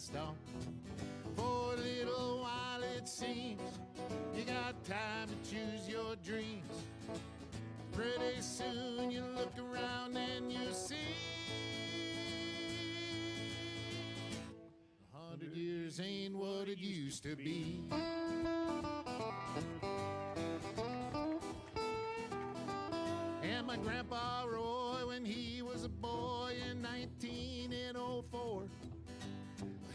passed on. For a little while it seems you got time to choose your dreams. Pretty soon you look around and you see 100 years ain't what it used to be. And my grandpa Roy, when he was a boy in 1904,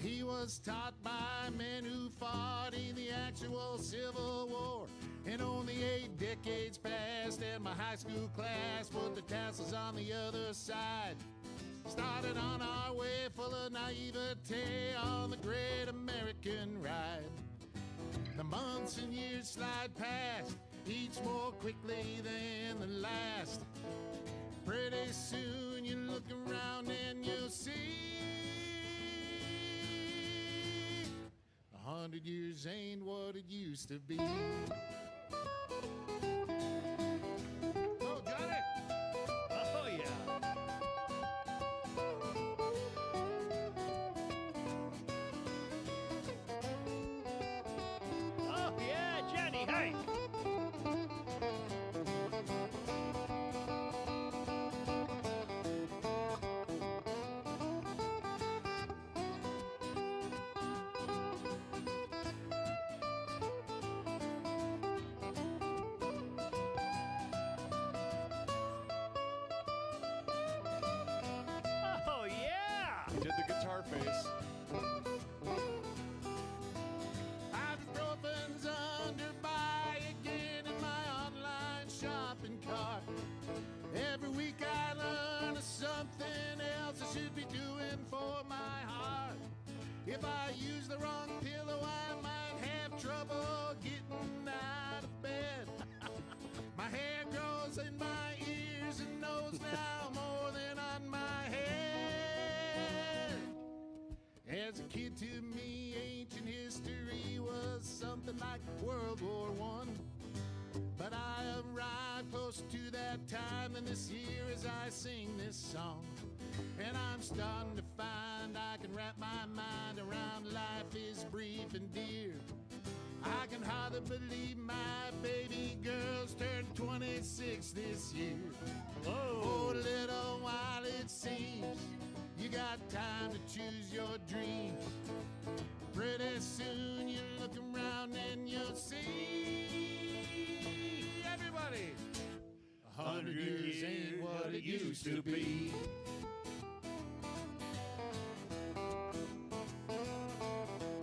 he was taught by men who fought in the actual Civil War. And only 8 decades passed and my high school class put the tassels on the other side. Started on our way full of naivete on the great American ride. The months and years slide past, each more quickly than the last. Pretty soon you look around and you'll see 100 years ain't what it used to be. Oh, Johnny! Oh, yeah. Oh, yeah, Johnny, hey! Oh, yeah! He did the guitar face. Ibuprofen's under buy again in my online shopping cart. Every week I learn of something else I should be doing for my heart. If I use the wrong pillow, I might have trouble getting out of bed. My hair grows in my ears and nose now more than on my head. As a kid, to me, ancient history was something like World War I. But I arrived close to that time than this year as I sing this song. And I'm starting to find I can wrap my mind around life is brief and dear. I can hardly believe my baby girl's turned 26 this year. For a little while it seems you got time to choose your dreams. Pretty soon you look around and you'll see everybody 100 years ain't what it used to be.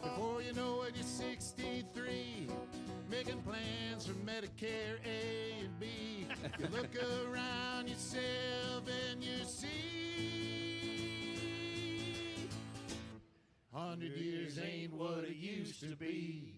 Before you know it, you're 63, making plans for Medicare A and B. You look around yourself and you see 100 years ain't what it used to be.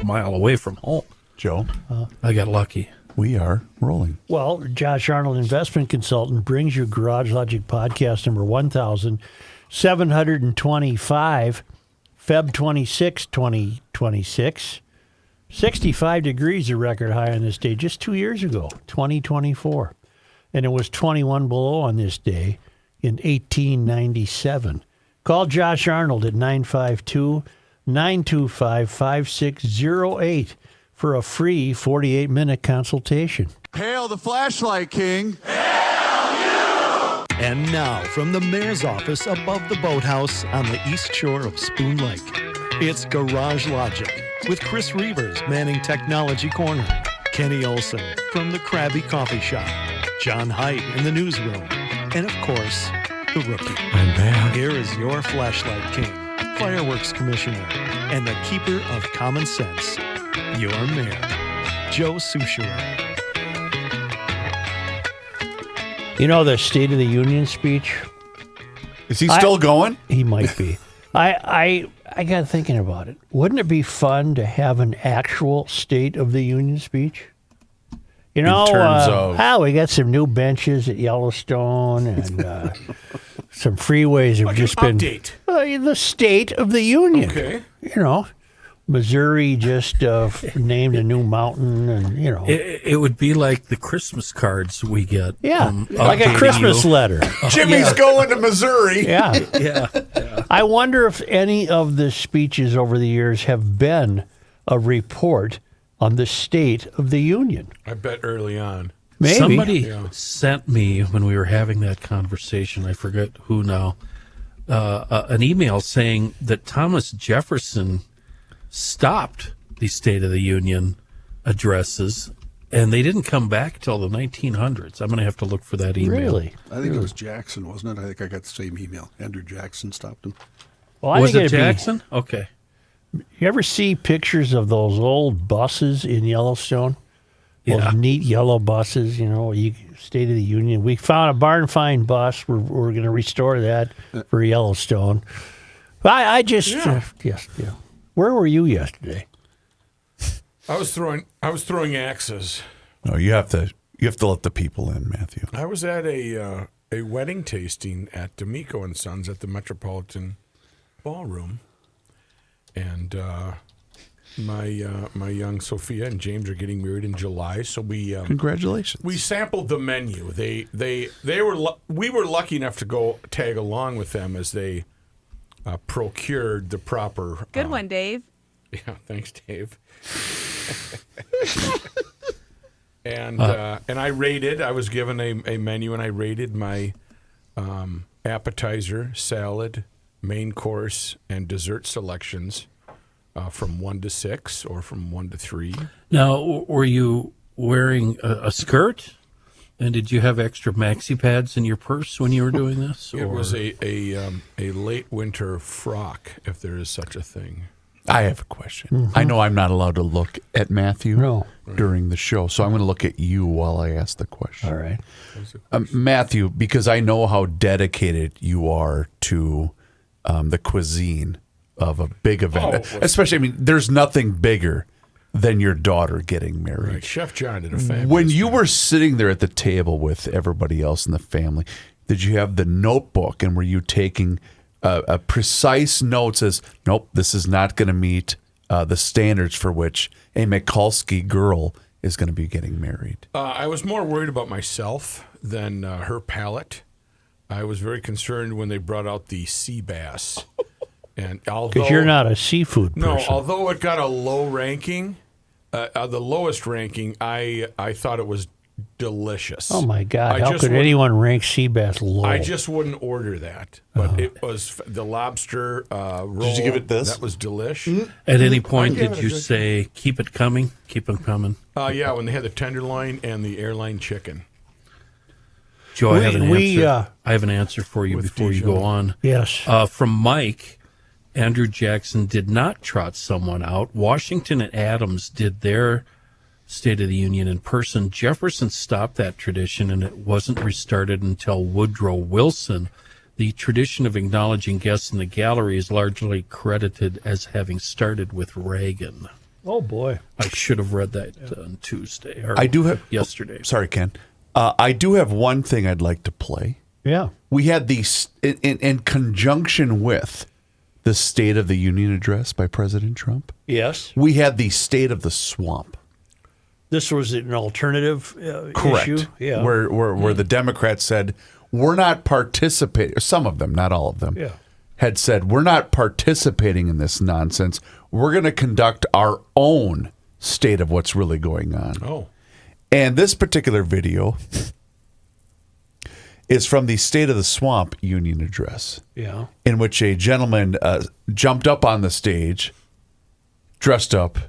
mile away from home. Joe, I got lucky. we are rolling. Well, Josh Arnold, investment consultant, brings you Garage Logic podcast number 1725, Feb 26, 2026. 65 degrees, a record high on this day just 2 years ago, 2024. And it was 21 below on this day in 1897. Call Josh Arnold at 952-925-5608 for a free 48-minute consultation. Hail the flashlight king. And now, from the mayor's office above the boathouse on the east shore of Spoon Lake, it's Garage Logic with Chris Reavers manning Technology Corner, Kenny Olson from the Krabby Coffee Shop, John Heidt in the newsroom, and of course, the rookie. I'm back. Here is your flashlight king, fireworks commissioner, and the keeper of common sense, your mayor, Joe Souchere. You know the State of the Union speech? Is he still going? He might be. I got thinking about it. Wouldn't it be fun to have an actual State of the Union speech? You know, terms of- we got some new benches at Yellowstone and some freeways have just been update. The State of the Union. Okay. You know, Missouri just named a new mountain, and you know, It would be like the Christmas cards we get. yeah, like a updating Christmas you. letter. Jimmy's going to Missouri. Yeah. Yeah. I wonder if any of the speeches over the years have been a report on the State of the Union. I bet early on. Maybe. Somebody sent me, when we were having that conversation, I forget who now, an email saying that Thomas Jefferson stopped the State of the Union addresses, and they didn't come back till the 1900s. I'm going to have to look for that email. Really? I think it was Jackson, wasn't it? I think I got the same email. Andrew Jackson stopped him. Well, I Was think it it'd be- Jackson? Okay. You ever see pictures of those old buses in Yellowstone? Those Yeah. neat yellow buses, you know, State of the Union. We found a barn find bus. We're going to restore that for Yellowstone. But I just, yeah. Where were you yesterday? I was throwing axes. No, you have to let the people in, Matthew. I was at a wedding tasting at D'Amico and Sons at the Metropolitan Ballroom, and my young Sophia and James are getting married in July. So we Congratulations. we sampled the menu. We were lucky enough to go tag along with them as they procured the proper. Good one, Dave. Yeah, thanks, Dave. And I rated. I was given a menu, and I rated my appetizer, salad, main course, and dessert selections from 1 to 6 or from 1 to 3. Now, were you wearing a skirt? And did you have extra maxi pads in your purse when you were doing this? It was a late winter frock, if there is such a thing. I have a question. I know I'm not allowed to look at Matthew No. during the show, so I'm going to look at you while I ask the question. All right. Matthew, because I know how dedicated you are to the cuisine of a big event. Especially, I mean, there's nothing bigger than your daughter getting married. Right. Chef John did a fabulous When you job. were sitting there at the table with everybody else in the family, did you have the notebook, and were you taking a precise notes as, nope, this is not going to meet the standards for which a Mikulski girl is going to be getting married? I was more worried about myself than her palate. I was very concerned when they brought out the sea bass. And although Because you're not a seafood person. No, although it got a low ranking, the lowest ranking, I thought it was delicious. Oh, my God. I How just could wouldn't- anyone rank sea bass low? I just wouldn't order that. But it was the lobster roll. Did you give it this? That was delish. At any point, did you say, keep it coming, keep them coming? Yeah, when they had the tenderloin and the airline chicken. Joe, I have an We- answer. I have an answer for you With before you Dijon. go on. Yes. From Mike, Andrew Jackson did not trot someone out. Washington and Adams did their State of the Union in person. Jefferson stopped that tradition, and it wasn't restarted until Woodrow Wilson. The tradition of acknowledging guests in the gallery is largely credited as having started with Reagan. Oh, boy. I should have read that on Tuesday. Or I do have yesterday. Sorry, Ken. I do have one thing I'd like to play. Yeah. We had these in conjunction with the State of the Union address by President Trump. Yes. We had the State of the Swamp. This was an alternative Correct. issue. Yeah. Where the Democrats said, we're not participating. Some of them, not all of them, Yeah. had said, we're not participating in this nonsense. We're going to conduct our own state of what's really going on. Oh. And this particular video is from the State of the Swamp Union address, Yeah. in which a gentleman jumped up on the stage, dressed up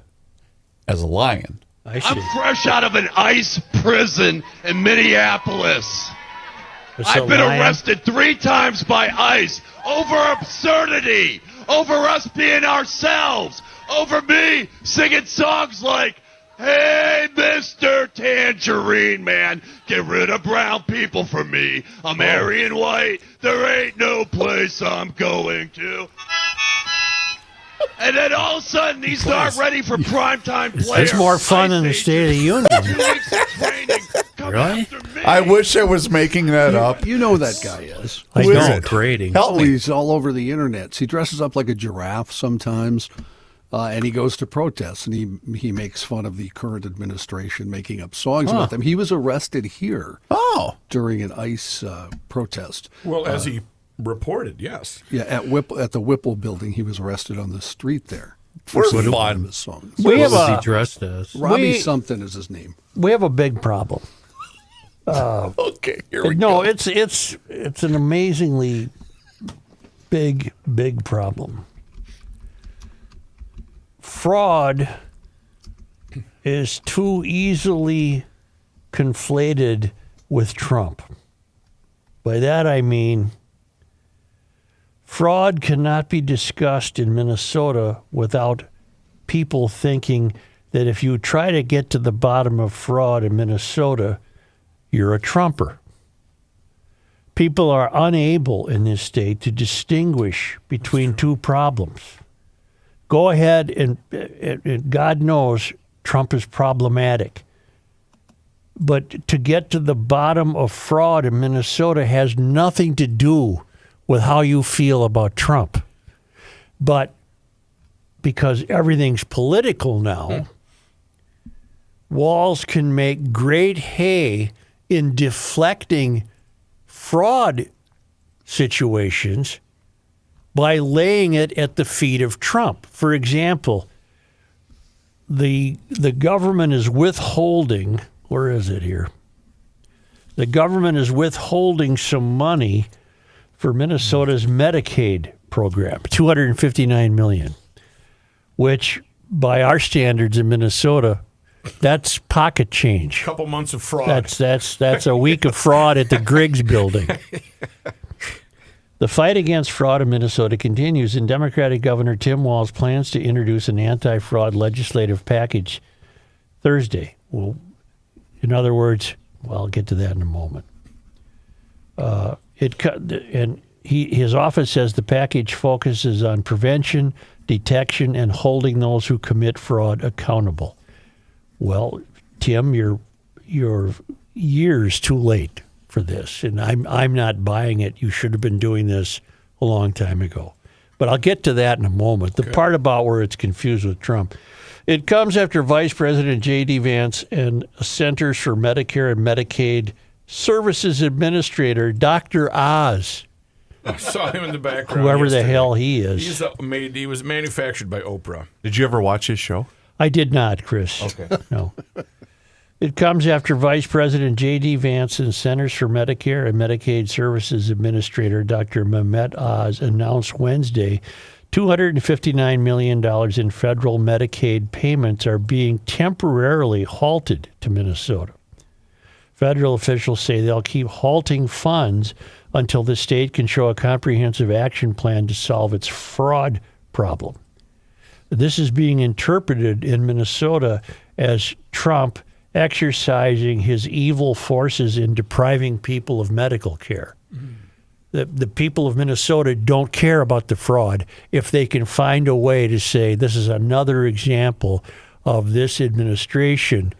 as a lion. I see. I'm fresh out of an ICE prison in Minneapolis. It's I've a been lion. arrested 3 times by ICE over absurdity, over us being ourselves, over me singing songs like, "Hey, Mr. Tangerine Man, get rid of brown people for me. I'm Aryan white. There ain't no place I'm going to." And then all of a sudden, he's not ready for primetime players. It's more fun than the State of the Union. 2 weeks of training. Come Really? after me. I wish I was making that up. You know who that guy is. I Who is don't. it? Grading. Help Oh, me. he's all over the internet. He dresses up like a giraffe sometimes, and he goes to protests, and he makes fun of the current administration, making up songs about them. He was arrested here Oh, during an ICE protest. Well, as he reported, yes. Yeah, at the Whipple building, he was arrested on the street there for singing one of fun. his songs. We have What was a he dressed as? Robbie we- something is his name. we have a big problem. Okay, here we No, go. it's an amazingly big problem. Fraud is too easily conflated with Trump. By that I mean fraud cannot be discussed in Minnesota without people thinking that if you try to get to the bottom of fraud in Minnesota, you're a Trumper. People are unable in this state to distinguish between two problems. Go ahead and God knows Trump is problematic. But to get to the bottom of fraud in Minnesota has nothing to do with how you feel about Trump. But because everything's political now, Walls can make great hay in deflecting fraud situations by laying it at the feet of Trump. For example, the government is withholding, where is it here? The government is withholding some money for Minnesota's Medicaid program, $259 million, which by our standards in Minnesota, that's pocket change. Couple months of fraud. That's a week of fraud at the Griggs building. The fight against fraud in Minnesota continues, and Democratic Governor Tim Walz plans to introduce an anti-fraud legislative package Thursday. Well, in other words, well, I'll get to that in a moment. His office says the package focuses on prevention, detection, and holding those who commit fraud accountable. Well, Tim, you're years too late for this, and I'm not buying it. You should have been doing this a long time ago. But I'll get to that in a moment. The part about where it's confused with Trump. It comes after Vice President J.D. Vance and Centers for Medicare and Medicaid Services Administrator Dr. Oz, I saw him in the background. whoever the yesterday. hell he is. He was manufactured by Oprah. Did you ever watch his show? I did not, Chris. Okay. No. It comes after Vice President J.D. Vance and Centers for Medicare and Medicaid Services Administrator Dr. Mehmet Oz announced Wednesday $259 million in federal Medicaid payments are being temporarily halted to Minnesota. Federal officials say they'll keep halting funds until the state can show a comprehensive action plan to solve its fraud problem. This is being interpreted in Minnesota as Trump exercising his evil forces in depriving people of medical care. the people of Minnesota don't care about the fraud if they can find a way to say this is another example of this administration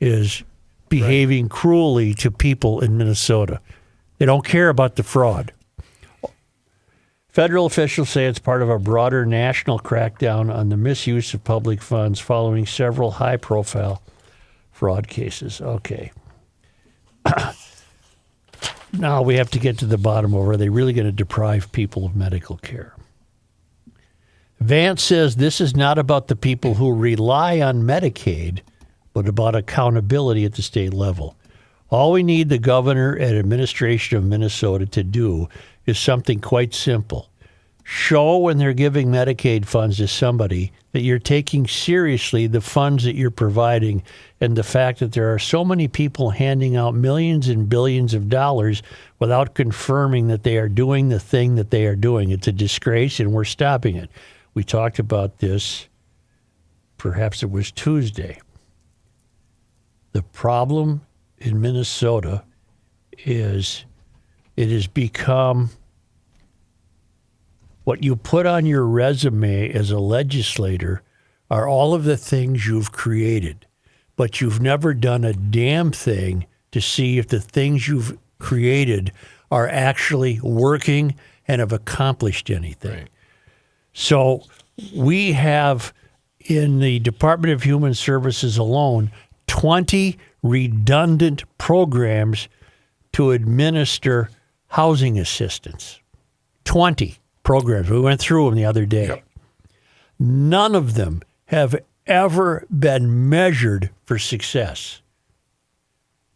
is behaving cruelly to people in Minnesota. They don't care about the fraud. Federal officials say it's part of a broader national crackdown on the misuse of public funds following several high-profile fraud cases. Okay. Now we have to get to the bottom of, are they really going to deprive people of medical care? Vance says this is not about the people who rely on Medicaid, but about accountability at the state level. All we need the governor and administration of Minnesota to do is something quite simple. Show when they're giving Medicaid funds to somebody that you're taking seriously the funds that you're providing and the fact that there are so many people handing out millions and billions of dollars without confirming that they are doing the thing that they are doing. It's a disgrace, and we're stopping it. We talked about this, perhaps it was Tuesday. The problem in Minnesota is it has become what you put on your resume as a legislator are all of the things you've created, but you've never done a damn thing to see if the things you've created are actually working and have accomplished anything. Right. So we have in the Department of Human Services alone 20 redundant programs to administer housing assistance. 20 programs. We went through them the other day. Yep. None of them have ever been measured for success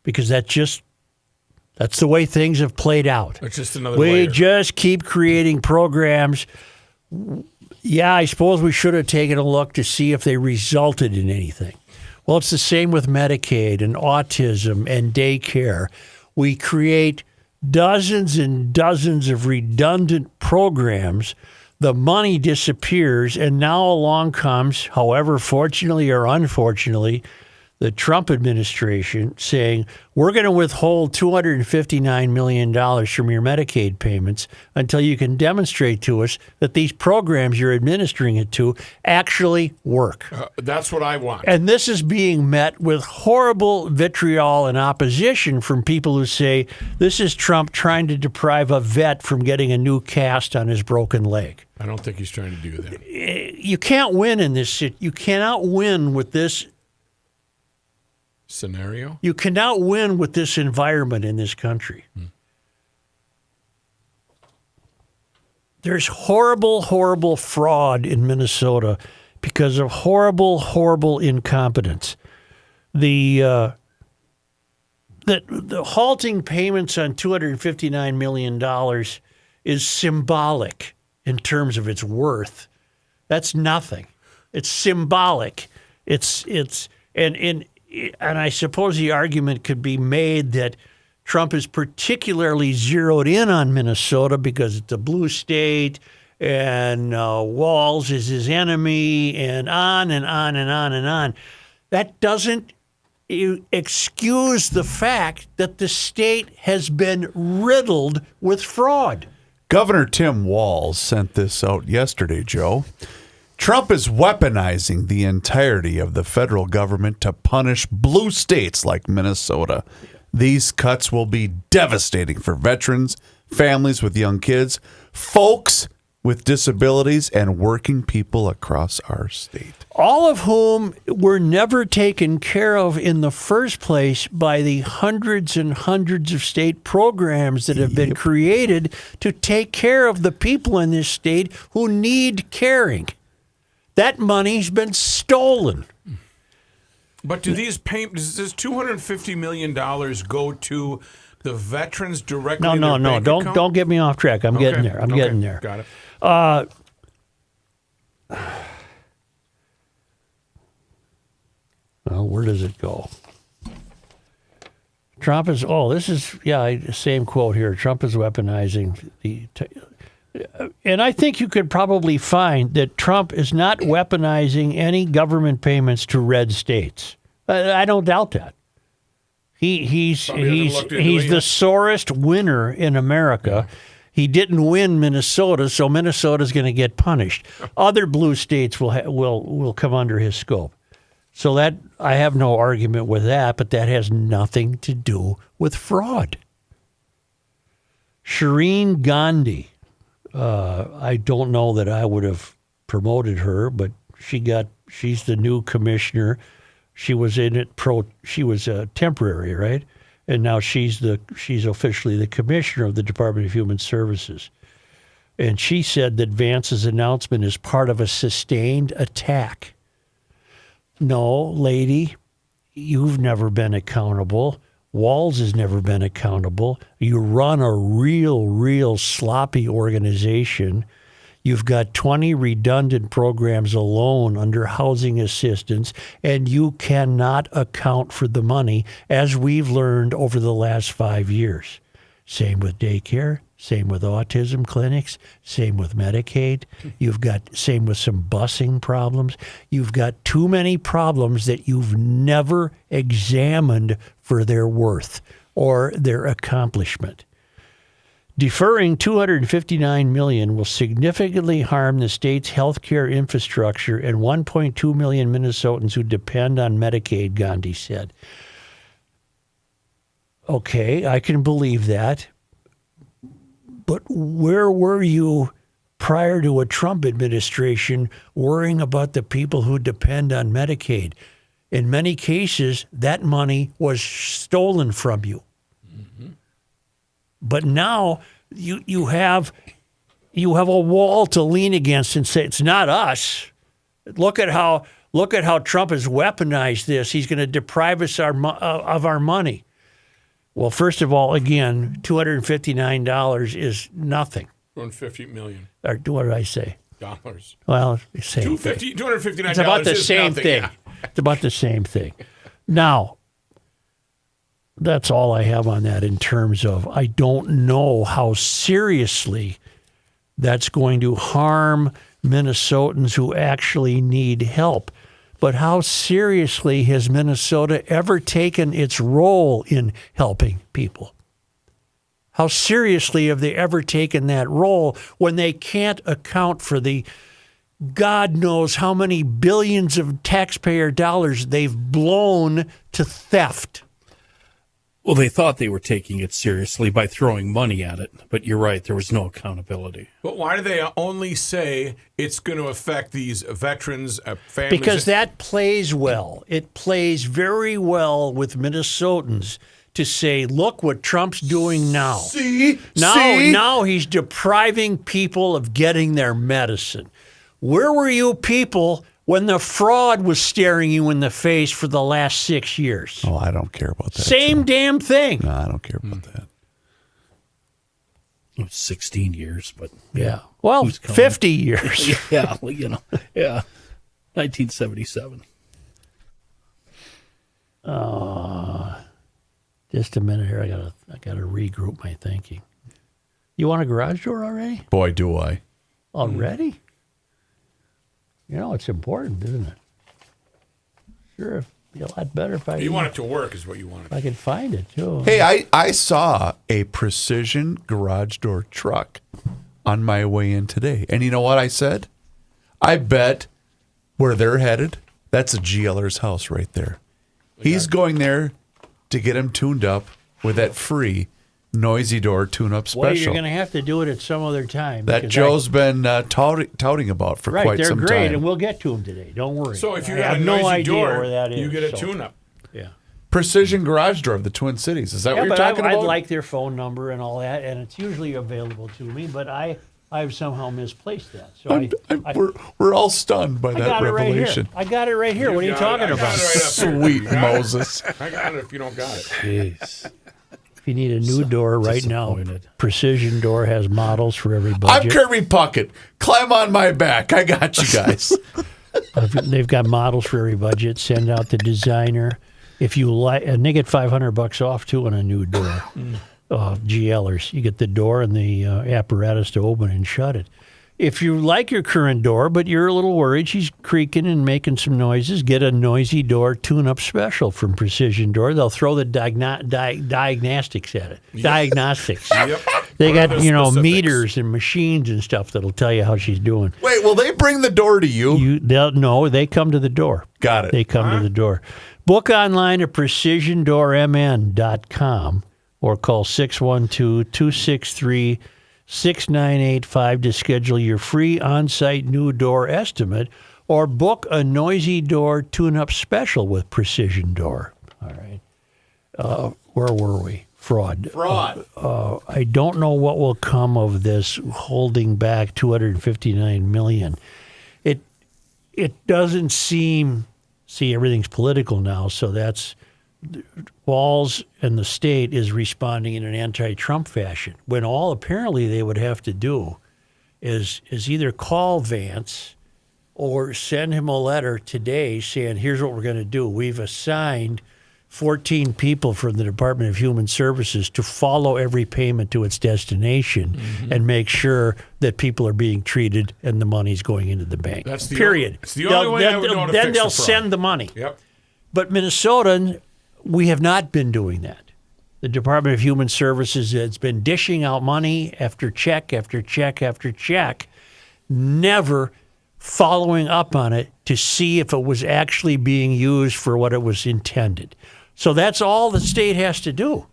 because that's the way things have played out. It's just another We layer. just keep creating programs. Yeah, I suppose we should have taken a look to see if they resulted in anything. Well, it's the same with Medicaid and autism and daycare. We create dozens and dozens of redundant programs. The money disappears, and now along comes, however fortunately or unfortunately, the Trump administration saying, we're going to withhold $259 million from your Medicaid payments until you can demonstrate to us that these programs you're administering it to actually work. That's what I want. And this is being met with horrible vitriol and opposition from people who say this is Trump trying to deprive a vet from getting a new cast on his broken leg. I don't think he's trying to do that. You can't win in this. You cannot win with this scenario. You cannot win with this environment in this country. There's horrible, horrible fraud in Minnesota because of horrible, horrible incompetence. The halting payments on $259 million is symbolic in terms of its worth. That's nothing. It's symbolic. And I suppose the argument could be made that Trump is particularly zeroed in on Minnesota because it's a blue state and Walz is his enemy and on and on and on and on. That doesn't excuse the fact that the state has been riddled with fraud. Governor Tim Walz sent this out yesterday, Joe. Trump is weaponizing the entirety of the federal government to punish blue states like Minnesota. These cuts will be devastating for veterans, families with young kids, folks with disabilities, and working people across our state. All of whom were never taken care of in the first place by the hundreds and hundreds of state programs that have been created to take care of the people in this state who need caring. That money's been stolen. But do these payments, does $250 million go to the veterans directly? No. Don't get me off track. I'm getting there. I'm getting there. Got it. Well, where does it go? Trump is, same quote here. Trump is weaponizing and I think you could probably find that Trump is not weaponizing any government payments to red states. I don't doubt that. He's the sorest winner in America. He didn't win Minnesota, so Minnesota's going to get punished. Other blue states will come under his scope. So that I have no argument with that, but that has nothing to do with fraud. Shireen Gandhi, I don't know that I would have promoted her, but she's the new commissioner. She was in it she was temporary, right? And now she's officially the commissioner of the Department of Human Services. And she said that Vance's announcement is part of a sustained attack. No, lady, you've never been accountable. Walz has never been accountable. You run a real sloppy organization. You've got 20 redundant programs alone under housing assistance, and you cannot account for the money, as we've learned over the last 5 years. Same with daycare, same with autism clinics, same with Medicaid. Same with some busing problems. You've got too many problems that you've never examined for their worth or their accomplishment. Deferring $259 million will significantly harm the state's healthcare infrastructure and 1.2 million Minnesotans who depend on Medicaid, Gandhi said. Okay, I can believe that. But where were you prior to a Trump administration worrying about the people who depend on Medicaid? In many cases, that money was stolen from you. But now you have a wall to lean against and say it's not us. Look at how Trump has weaponized this. He's going to deprive us of our money. Well, first of all, again, $259 is nothing. $250 million. Or what did I say? Dollars. Well, same thing. $259 It's about the same nothing, thing. yeah. It's about the same thing. Now, that's all I have on that in terms of I don't know how seriously that's going to harm Minnesotans who actually need help. But how seriously has Minnesota ever taken its role in helping people? How seriously have they ever taken that role when they can't account for the God knows how many billions of taxpayer dollars they've blown to theft? Well, they thought they were taking it seriously by throwing money at it, but you're right, there was no accountability. But why do they only say it's going to affect these veterans, families? Because that plays well. It plays very well with Minnesotans to say, look what Trump's doing now. Now he's depriving people of getting their medicine. Where were you people when the fraud was staring you in the face for the last 6 years? Oh, I don't care about that. Same damn thing. No, I don't care about that. It was 16 years, but Yeah. Well, 50 years. yeah, well, yeah, 1977. Just a minute here. I gotta regroup my thinking. You want a garage door already? Boy, do I. Already? You know, it's important, isn't it? Sure, it'd be a lot better if You want it to work is what you want. I could find it, too. Hey, I saw a precision garage door truck on my way in today. And you know what I said? I bet where they're headed, that's a GLer's house right there. He's going there to get him tuned up with that free noisy door tune-up special. Well, you're going to have to do it at some other time. That Joe's been touting about for quite some time. Right, they're great, and we'll get to them today. Don't worry. So if you I got have a no noisy idea door, where that is. you get a tune-up. Yeah. Precision garage door of the Twin Cities. Is that what you're talking I'd about? like their phone number and all that, and it's usually available to me, but I've somehow misplaced that. So we're all stunned by I that got revelation. It right here. I got it right here. What are you talking about? Sweet Moses. I got it if you don't got it. Jeez. If you need a new door right now, Precision Door has models for every budget. I'm Kirby Puckett. Climb on my back. I got you guys. They've got models for every budget. Send out the designer. If you like, and they get $500 off too on a new door. GLers, you get the door and the apparatus to open and shut it. If you like your current door, but you're a little worried she's creaking and making some noises, get a noisy door tune-up special from Precision Door. They'll throw the diagnostics at it. Diagnostics. Yep. They What are got, the specifics? meters and machines and stuff that'll tell you how she's doing. Wait, will they bring the door to you? No, they come to the door. Got it. They come to the door. Book online at precisiondoormn.com or call 612-263-6985 to schedule your free on-site new door estimate or book a noisy door tune-up special with Precision Door. All right. Where were we? Fraud. I don't know what will come of this holding back $259 million. It doesn't seem. See, everything's political now, so that's Walz and the state is responding in an anti-Trump fashion. When all apparently they would have to do is either call Vance or send him a letter today saying, "Here's what we're going to do. We've assigned 14 people from the Department of Human Services to follow every payment to its destination and make sure that people are being treated and the money's going into the bank." That's the period. It's the only way I would know how to then fix they'll the fraud. send the money. Yep. But Minnesota, we have not been doing that. The Department of Human Services has been dishing out money after check after check after check, never following up on it to see if it was actually being used for what it was intended. So that's all the state has to do.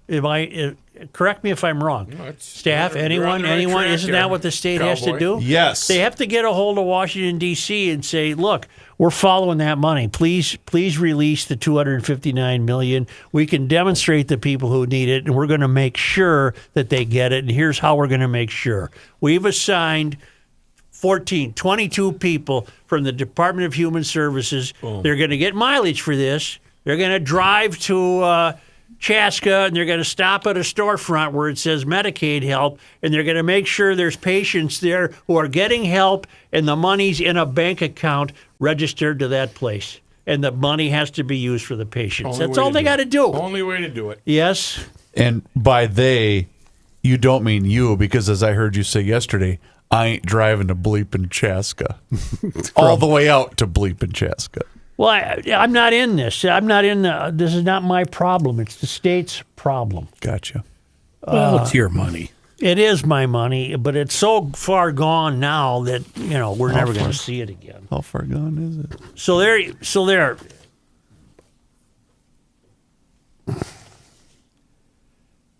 Correct me if I'm wrong. No, Staff, you're on anyone, the right track isn't there, that what the state has to cowboy. do? Yes. They have to get a hold of Washington, D.C. and say, look, we're following that money. Please release the $259 million. We can demonstrate the people who need it, and we're going to make sure that they get it. And here's how we're going to make sure. We've assigned 22 people from the Department of Human Services. Boom. They're going to get mileage for this. They're going to drive to Chaska, and they're going to stop at a storefront where it says Medicaid help, and they're going to make sure there's patients there who are getting help, and the money's in a bank account registered to that place. And the money has to be used for the patients. Only That's way all to they do got to it. do. Only way to do it. Yes. And by they, you don't mean you, because as I heard you say yesterday, I ain't driving to Bleepin' Chaska. All the way out to Bleepin' Chaska. Well, I'm not in this. This is not my problem. It's the state's problem. Gotcha. Well, it's your money. It is my money, but it's so far gone now that, we're never going to see it again. How far gone is it? So there.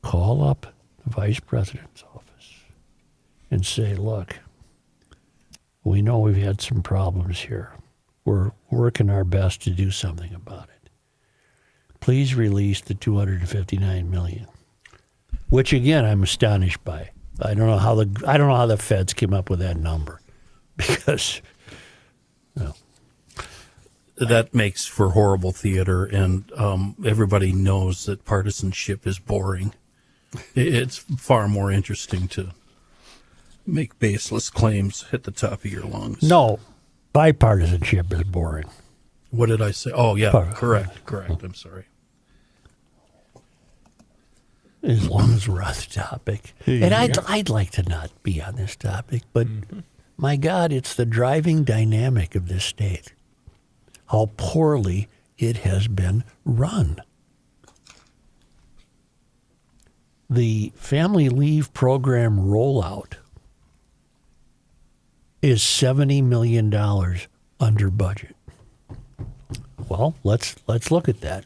Call up the vice president's office and say, look, we know we've had some problems here. We're working our best to do something about it. Please release the $259 million, which again I'm astonished by. I don't know how the feds came up with that number, because That makes for horrible theater, and everybody knows that partisanship is boring. It's far more interesting to make baseless claims hit the top of your lungs. no, bipartisanship is boring. What did I say? Oh, yeah, correct. I'm sorry. As long as we're on the topic. And I'd like to not be on this topic, but my God, it's the driving dynamic of this state. How poorly it has been run. The family leave program rollout is $70 million under budget. Well, let's look at that.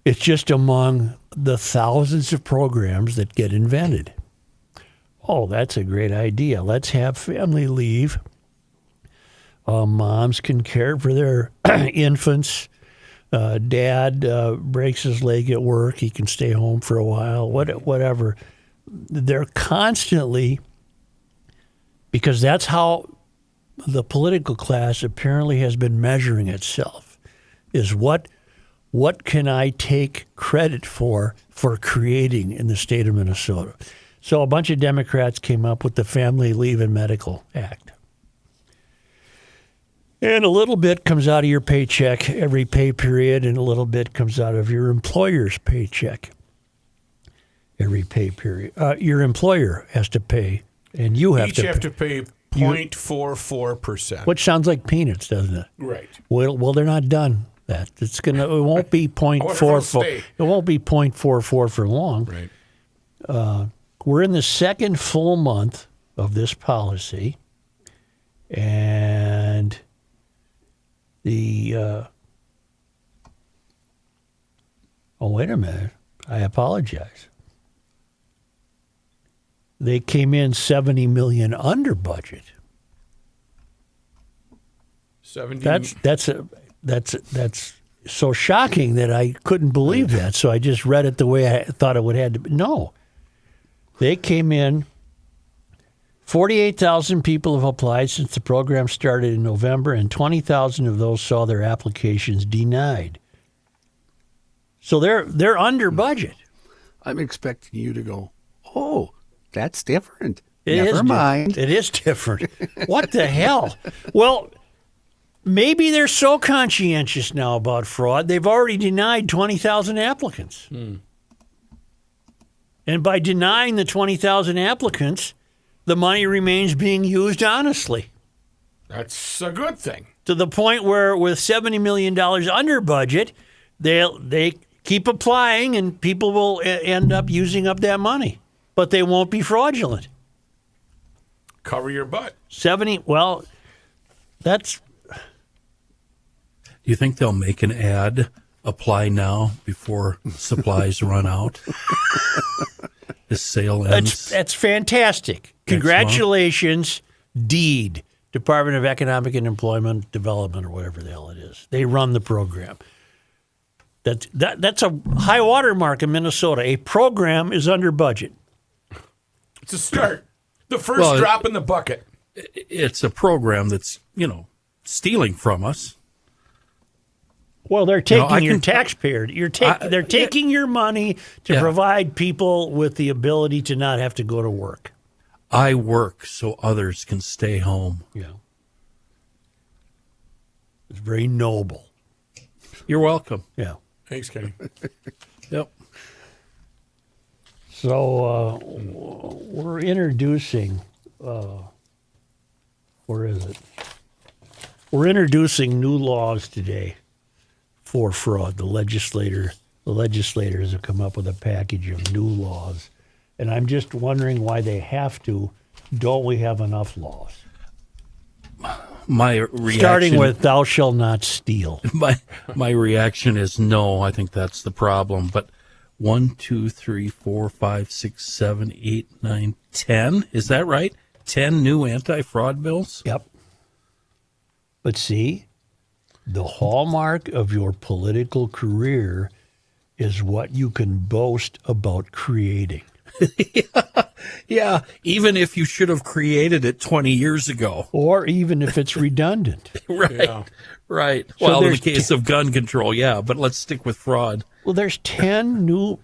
It's just among the thousands of programs that get invented. Oh, that's a great idea. Let's have family leave. Moms can care for their infants. Dad breaks his leg at work. He can stay home for a while, whatever. They're constantly, because that's how the political class apparently has been measuring itself, is what can I take credit for creating in the state of Minnesota? So a bunch of Democrats came up with the Family Leave and Medical Act. And a little bit comes out of your paycheck every pay period, and a little bit comes out of your employer's paycheck every pay period. Your employer has to pay, and you have Each have to pay 0.44%. which sounds like peanuts, doesn't it? Right. Well, they're not done. It won't be 0.44. stay. It won't be 0.44 for long. Right. We're in the second full month of this policy, and the oh, wait a minute. I apologize. They came in $70 million under budget. 70. That's so shocking that I couldn't believe that. So I just read it the way I thought it would have to be. No. They came in. 48,000 people have applied since the program started in November, and 20,000 of those saw their applications denied. So they're under budget. I'm expecting you to go, oh, that's different. It Never is mind. It is different. What the hell? Well, maybe they're so conscientious now about fraud, they've already denied 20,000 applicants. And by denying the 20,000 applicants, the money remains being used honestly. That's a good thing. To the point where with $70 million under budget, they keep applying and people will end up using up that money. But they won't be fraudulent. Cover your butt. 70, well, that's... Do you think they'll make an ad, apply now before supplies run out? This sale ends. That's fantastic. Congratulations, DEED, Department of Economic and Employment Development, or whatever the hell it is. They run the program. That's a high water mark in Minnesota. A program is under budget. It's a start. The first drop in the bucket. It's a program that's, stealing from us. Well, they're taking your taxpayer. They're taking your money to provide people with the ability to not have to go to work. I work so others can stay home. Yeah. It's very noble. You're welcome. Yeah. Thanks, Kenny. Yep. So we're introducing, where is it? We're introducing new laws today for fraud. The legislators have come up with a package of new laws. And I'm just wondering why they have to. Don't we have enough laws? My reaction, starting with "Thou shalt not steal." My reaction is no. I think that's the problem. But 1, 2, 3, 4, 5, 6, 7, 8, 9, 10. Is that right? 10 new anti-fraud bills? Yep. But see, the hallmark of your political career is what you can boast about creating. Yeah, even if you should have created it 20 years ago. Or even if it's redundant. Right, Yeah. right. So Well, in the there's case of gun control, yeah, but let's stick with fraud. Well, there's 10 new...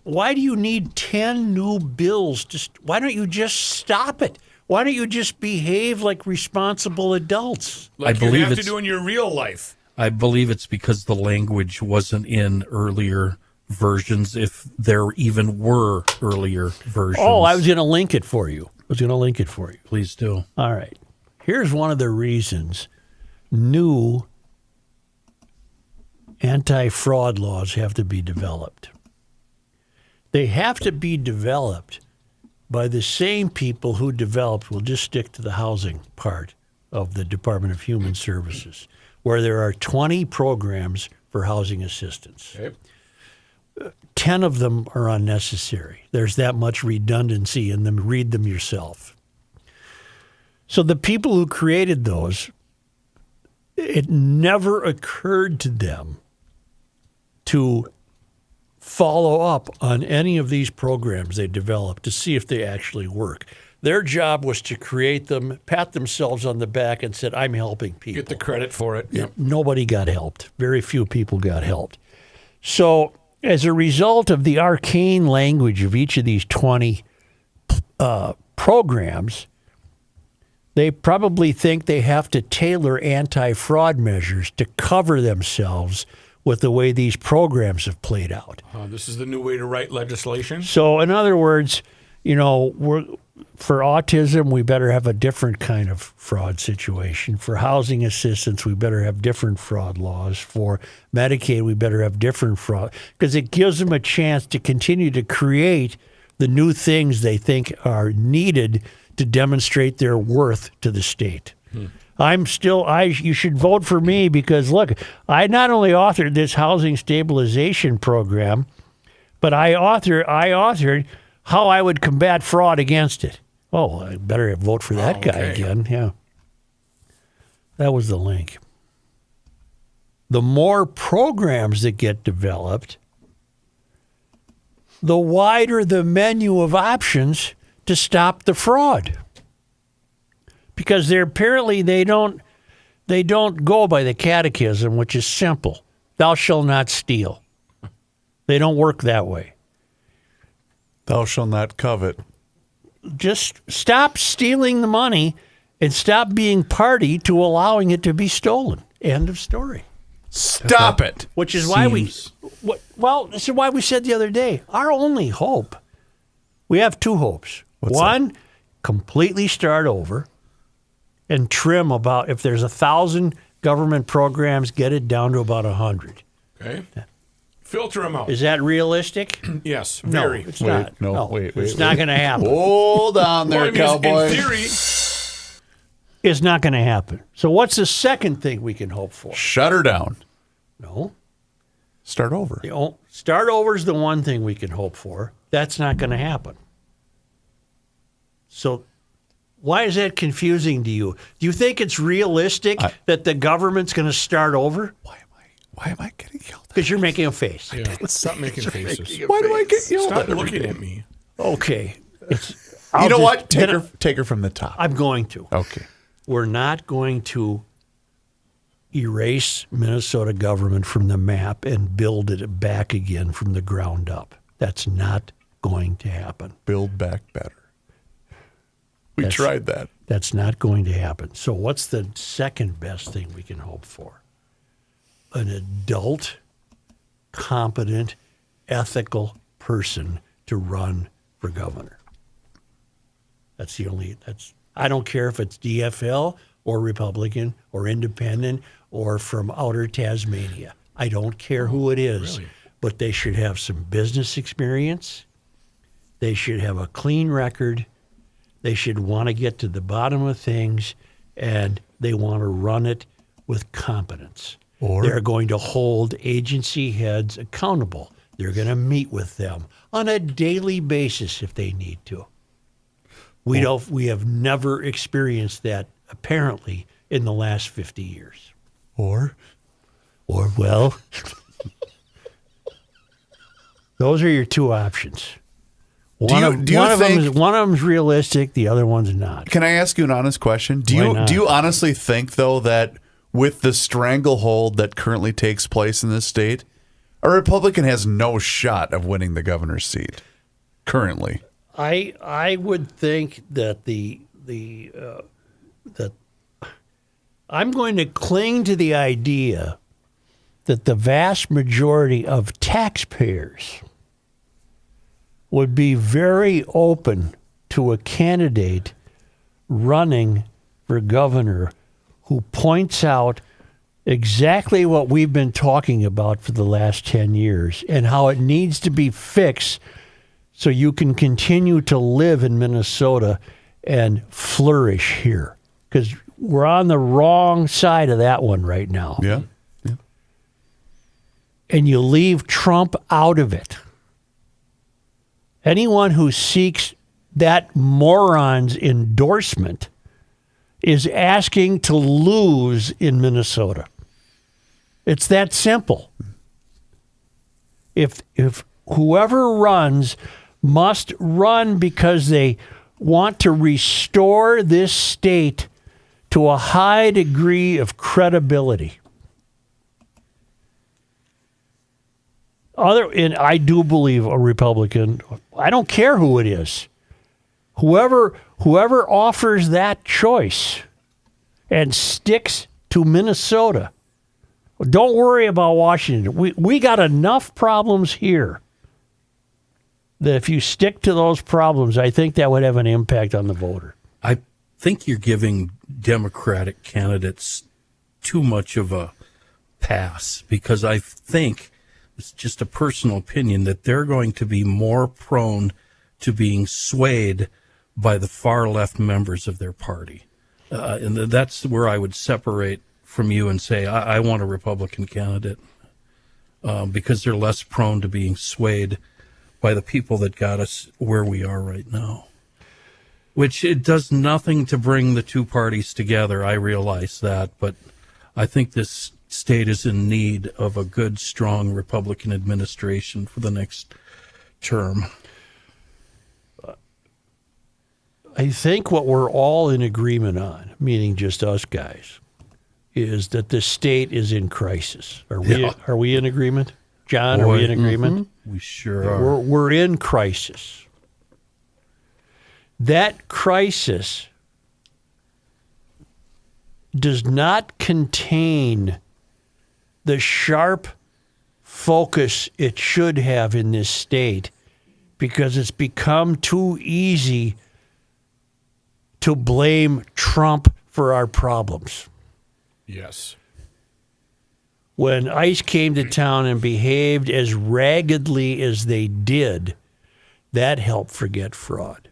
Why do you need 10 new bills? Why don't you just stop it? Why don't you just behave like responsible adults? Like I believe you have to it's- do in your real life. I believe it's because the language wasn't in earlier versions, if there even were earlier versions. Oh, I was going to link it for you. Please do. All right. Here's one of the reasons new anti-fraud laws have to be developed. They have to be developed by the same people who developed, we'll just stick to the housing part of the Department of Human Services, where there are 20 programs for housing assistance. Okay. 10 of them are unnecessary. There's that much redundancy in them. Read them yourself. So the people who created those, it never occurred to them to follow up on any of these programs they developed to see if they actually work. Their job was to create them, pat themselves on the back, and said, I'm helping people. Get the credit for it. Yep. Nobody got helped. Very few people got helped. So as a result of the arcane language of each of these 20 programs, they probably think they have to tailor anti-fraud measures to cover themselves with the way these programs have played out. This is the new way to write legislation. So, in other words, for autism, we better have a different kind of fraud situation. For housing assistance, we better have different fraud laws. For Medicaid, we better have different fraud, because it gives them a chance to continue to create the new things they think are needed to demonstrate their worth to the state. You should vote for me because, look, I not only authored this housing stabilization program, but I authored how I would combat fraud against it. Oh, I better vote for that guy again. Yeah. That was the link. The more programs that get developed, the wider the menu of options to stop the fraud. Because they don't go by the catechism, which is simple. Thou shalt not steal. They don't work that way. Thou shalt not covet. Just stop stealing the money and stop being party to allowing it to be stolen. End of story. Stop it. Which is why this is why we said the other day, our only hope, we have two hopes. One, completely start over and trim about, if there's 1,000 government programs, get it down to about 100. Okay. Filter them out. Is that realistic? Yes, very. No, it's not. Wait. It's not going to happen. Hold on there, cowboy. In theory, It's not going to happen. So what's the second thing we can hope for? Shut her down. No. Start over. Start over is the one thing we can hope for. That's not going to happen. So why is that confusing to you? Do you think it's realistic that the government's going to start over? Why am I getting yelled at? Because you're making a face. yeah. Stop making faces. Why do I get yelled Stop at? looking at me. Okay. You know what? Take her from the top. I'm going to. Okay. We're not going to erase Minnesota government from the map and build it back again from the ground up. That's not going to happen. Build back better. We tried that. That's not going to happen. So what's the second best thing we can hope for? An adult, competent, ethical person to run for governor. I don't care if it's DFL or Republican or independent or from outer Tasmania. I don't care who it is, really? But they should have some business experience. They should have a clean record. They should want to get to the bottom of things, and they want to run it with competence. They're going to hold agency heads accountable. They're going to meet with them on a daily basis if they need to. We have never experienced that, apparently, in the last 50 years. Or well, those are your two options. One of them's realistic, the other one's not. Can I ask you an honest question? Do you honestly think, though, that with the stranglehold that currently takes place in this state, a Republican has no shot of winning the governor's seat currently? I would think that that I'm going to cling to the idea that the vast majority of taxpayers would be very open to a candidate running for governor who points out exactly what we've been talking about for the last 10 years and how it needs to be fixed so you can continue to live in Minnesota and flourish here. Because we're on the wrong side of that one right now. Yeah. And you leave Trump out of it. Anyone who seeks that moron's endorsement is asking to lose in Minnesota. It's that simple. If whoever runs must run because they want to restore this state to a high degree of credibility. And I do believe a Republican, I don't care who it is, whoever offers that choice and sticks to Minnesota, don't worry about Washington. We got enough problems here that if you stick to those problems, I think that would have an impact on the voter. I think you're giving Democratic candidates too much of a pass, because I think, it's just a personal opinion, that they're going to be more prone to being swayed by the far left members of their party. And that's where I would separate from you and say, I want a Republican candidate, because they're less prone to being swayed by the people that got us where we are right now. Which it does nothing to bring the two parties together. I realize that, but I think this state is in need of a good, strong Republican administration for the next term. I think what we're all in agreement on, meaning just us guys, is that the state is in crisis. Are we? Yeah. Are we in agreement, John? Are we in agreement? We sure are. We're in crisis. That crisis does not contain the sharp focus it should have in this state, because it's become too easy to blame Trump for our problems. Yes. When ICE came to town and behaved as raggedly as they did, that helped forget fraud.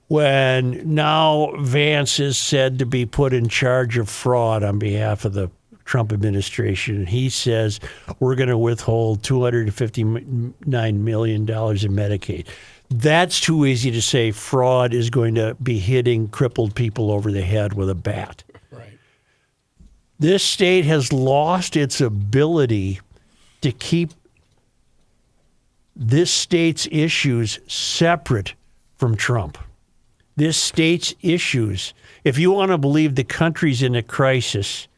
When now Vance is said to be put in charge of fraud on behalf of the Trump administration, and he says we're going to withhold $259 million in Medicaid. That's too easy to say fraud is going to be hitting crippled people over the head with a bat. Right. This state has lost its ability to keep this state's issues separate from Trump. This state's issues, if you want to believe the country's in a crisis,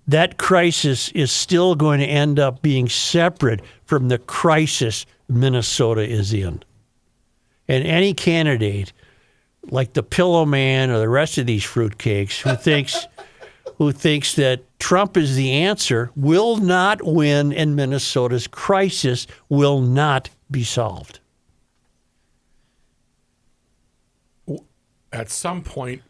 that crisis is still going to end up being separate from the crisis Minnesota is in. And any candidate, like the Pillow Man or the rest of these fruitcakes, who thinks that Trump is the answer, will not win, and Minnesota's crisis will not be solved. At some point,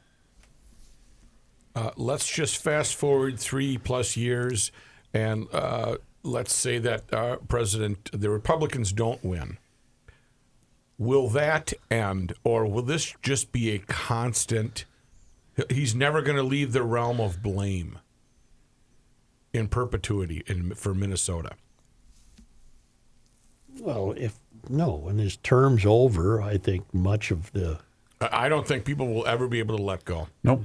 let's just fast forward 3+ years, and let's say that the Republicans don't win. Will that end, or will this just be a constant? He's never going to leave the realm of blame in perpetuity for Minnesota. Well, when his term's over, I think much of the... I don't think people will ever be able to let go. Nope.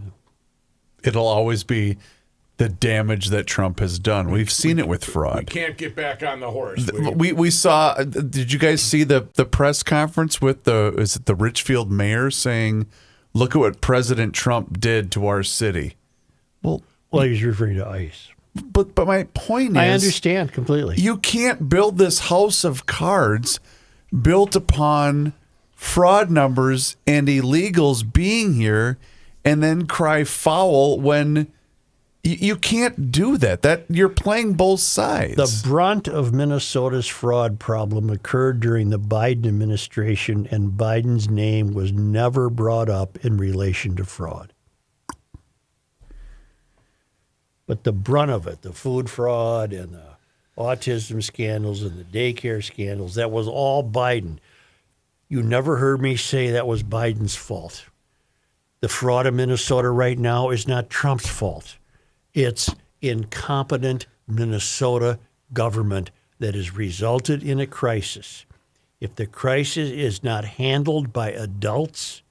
It'll always be the damage that Trump has done. We've seen it with fraud. We can't get back on the horse. We saw. Did you guys see the press conference with the Richfield mayor saying, "Look at what President Trump did to our city"? Well, he's referring to ICE. But my point is, I understand completely. You can't build this house of cards built upon fraud numbers and illegals being here and then cry foul when you can't do that. That you're playing both sides. The brunt of Minnesota's fraud problem occurred during the Biden administration, and Biden's name was never brought up in relation to fraud. But the brunt of it, the food fraud and the autism scandals and the daycare scandals, that was all Biden. You never heard me say that was Biden's fault. The fraud in Minnesota right now is not Trump's fault. It's incompetent Minnesota government that has resulted in a crisis. If the crisis is not handled by adults,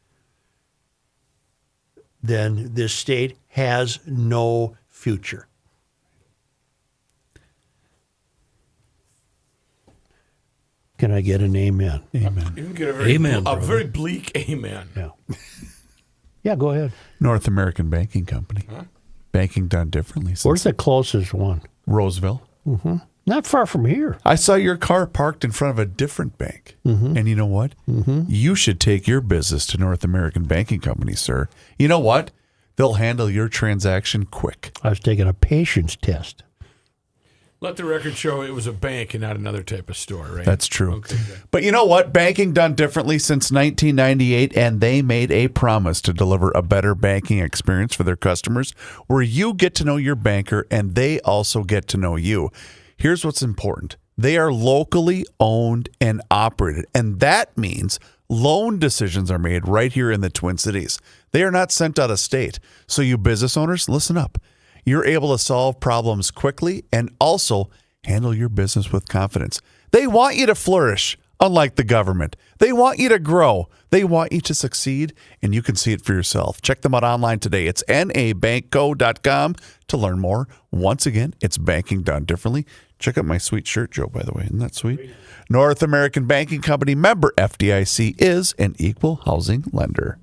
then this state has no future. Can I get an amen? Amen. You can get a very bleak amen. Yeah. Yeah, go ahead. North American Banking Company. Huh? Banking done differently. Where's the closest one? Roseville. Mm-hmm. Not far from here. I saw your car parked in front of a different bank. Mm-hmm. And you know what? Mm-hmm. You should take your business to North American Banking Company, sir. You know what? They'll handle your transaction quick. I was taking a patience test. Let the record show it was a bank and not another type of store, right? That's true. Okay, good. But you know what? Banking done differently since 1998, and they made a promise to deliver a better banking experience for their customers where you get to know your banker and they also get to know you. Here's what's important. They are locally owned and operated, and that means loan decisions are made right here in the Twin Cities. They are not sent out of state. So you business owners, listen up. You're able to solve problems quickly and also handle your business with confidence. They want you to flourish, unlike the government. They want you to grow. They want you to succeed, and you can see it for yourself. Check them out online today. It's nabankco.com to learn more. Once again, it's banking done differently. Check out my sweet shirt, Joe, by the way. Isn't that sweet? North American Banking Company, member FDIC, is an equal housing lender.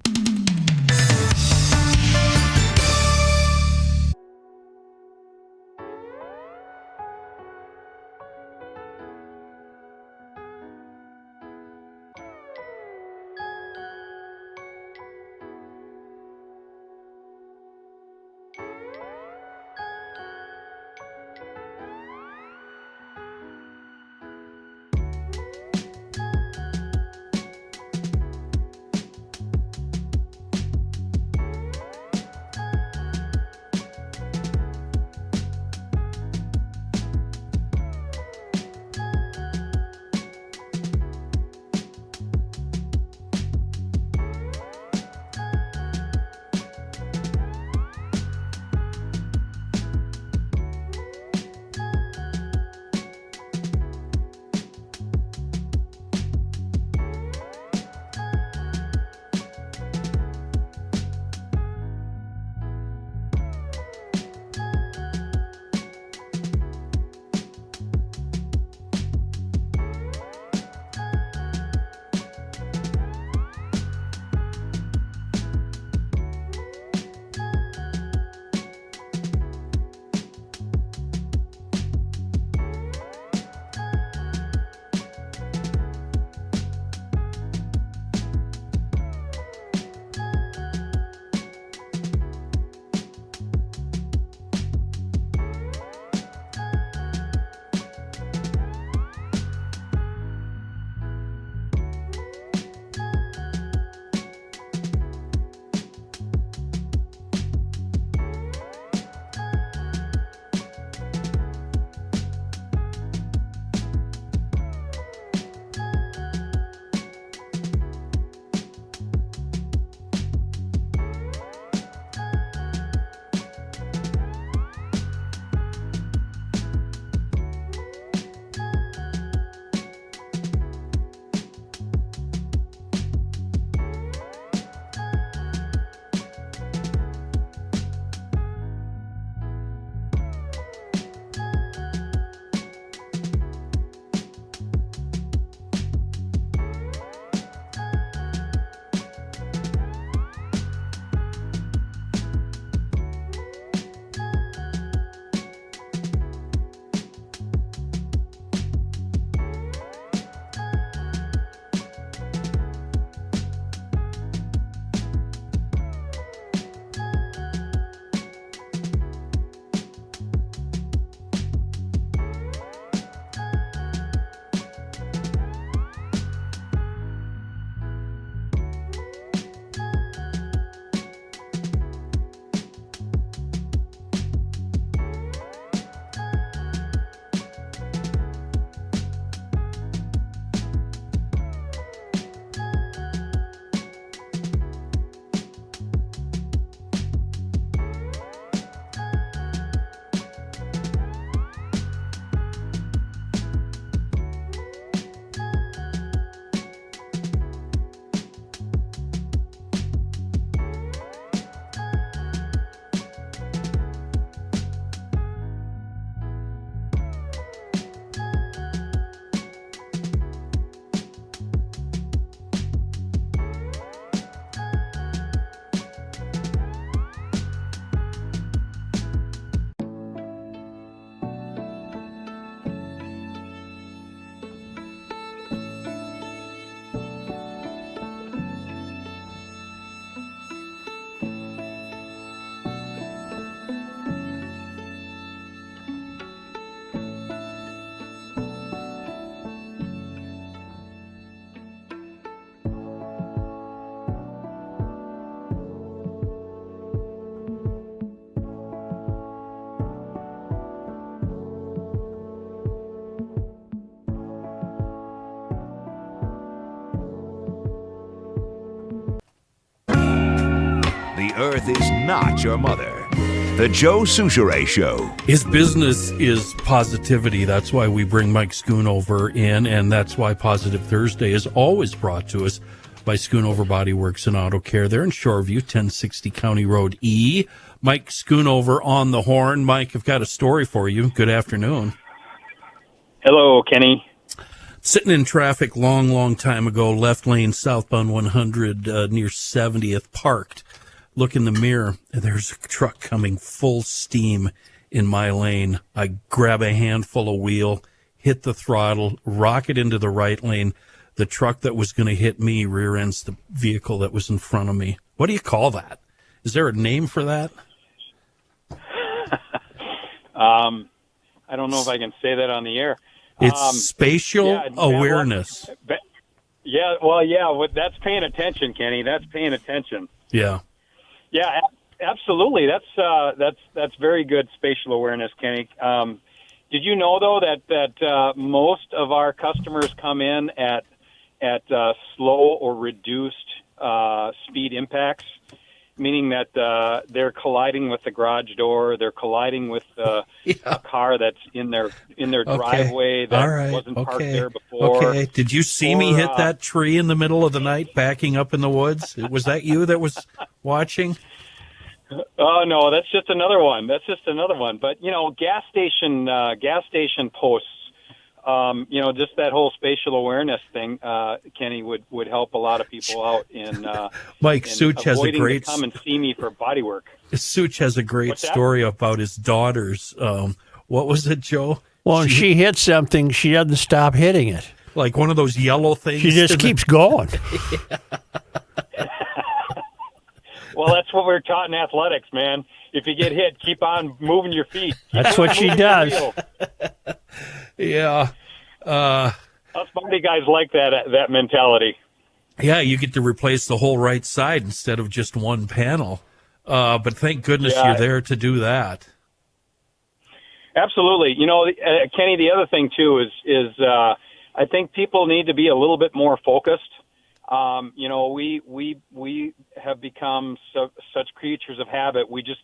Earth is not your mother. The Joe Souchere Show. His business is positivity. That's why we bring Mike Schoonover in, and that's why Positive Thursday is always brought to us by Schoonover Body Works and Auto Care. They're in Shoreview, 1060 County Road E. Mike Schoonover on the horn. Mike, I've got a story for you. Good afternoon. Hello, Kenny. Sitting in traffic long time ago, left lane, southbound 100 near 70th, parked. Look in the mirror, and there's a truck coming full steam in my lane. I grab a handful of wheel, hit the throttle, rocket into the right lane. The truck that was going to hit me rear ends the vehicle that was in front of me. What do you call that? Is there a name for that? I don't know if I can say that on the air. It's spatial awareness. That's paying attention, Kenny. That's paying attention. Yeah. Yeah, absolutely. That's very good spatial awareness, Kenny. Did you know though that most of our customers come in at slow or reduced speed impacts, meaning that they're colliding with the garage door, they're colliding with a car that's in their driveway that wasn't parked there before. Okay. Did you see me hit that tree in the middle of the night backing up in the woods? Was that you that was watching? Oh no, that's just another one. But gas station posts. Just that whole spatial awareness thing, Kenny, would help a lot of people out in Mike Such has a great to come and see me for body work. Such has a great story about his daughters. What was it, Joe? Well, when she hits something, she doesn't stop hitting it. Like one of those yellow things. She just keeps going. Well, that's what we're taught in athletics, man. If you get hit, keep on moving your feet. That's what she does. Yeah. Us body guys like that mentality. Yeah, you get to replace the whole right side instead of just one panel. But thank goodness you're there to do that. Absolutely. Kenny, the other thing, too, is I think people need to be a little bit more focused. We have become such creatures of habit. We just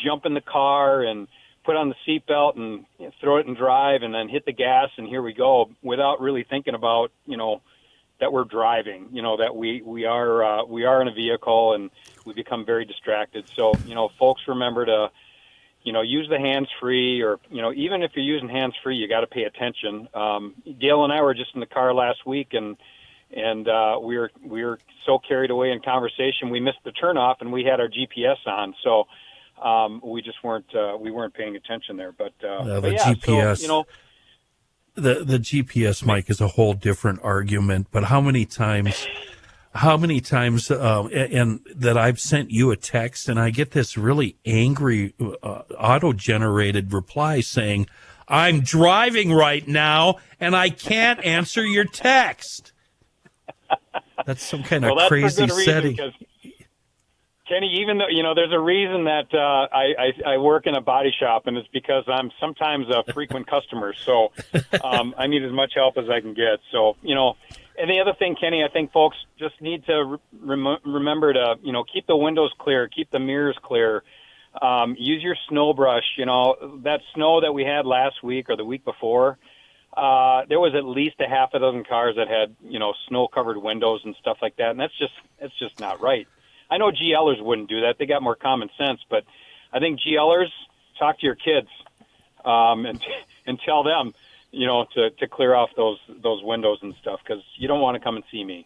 jump in the car and put on the seatbelt and throw it in drive and then hit the gas and here we go without really thinking about, that we're driving, that we are in a vehicle and we become very distracted. So, folks remember to, use the hands-free or, even if you're using hands-free, you got to pay attention. Gail and I were just in the car last week and we were so carried away in conversation, we missed the turnoff and we had our GPS on. So, we just weren't paying attention there, but GPS, so, the GPS, Mike, is a whole different argument, but how many times, and that I've sent you a text and I get this really angry, auto-generated reply saying, I'm driving right now and I can't answer your text. That's some kind of crazy setting. Kenny, even though, there's a reason that I work in a body shop, and it's because I'm sometimes a frequent customer. So I need as much help as I can get. So, and the other thing, Kenny, I think folks just need to remember to, keep the windows clear, keep the mirrors clear, use your snow brush. That snow that we had last week or the week before, there was at least a half a dozen cars that had, snow-covered windows and stuff like that, and that's just not right. I know GLers wouldn't do that. They got more common sense, but I think GLers, talk to your kids and tell them, to clear off those windows and stuff because you don't want to come and see me.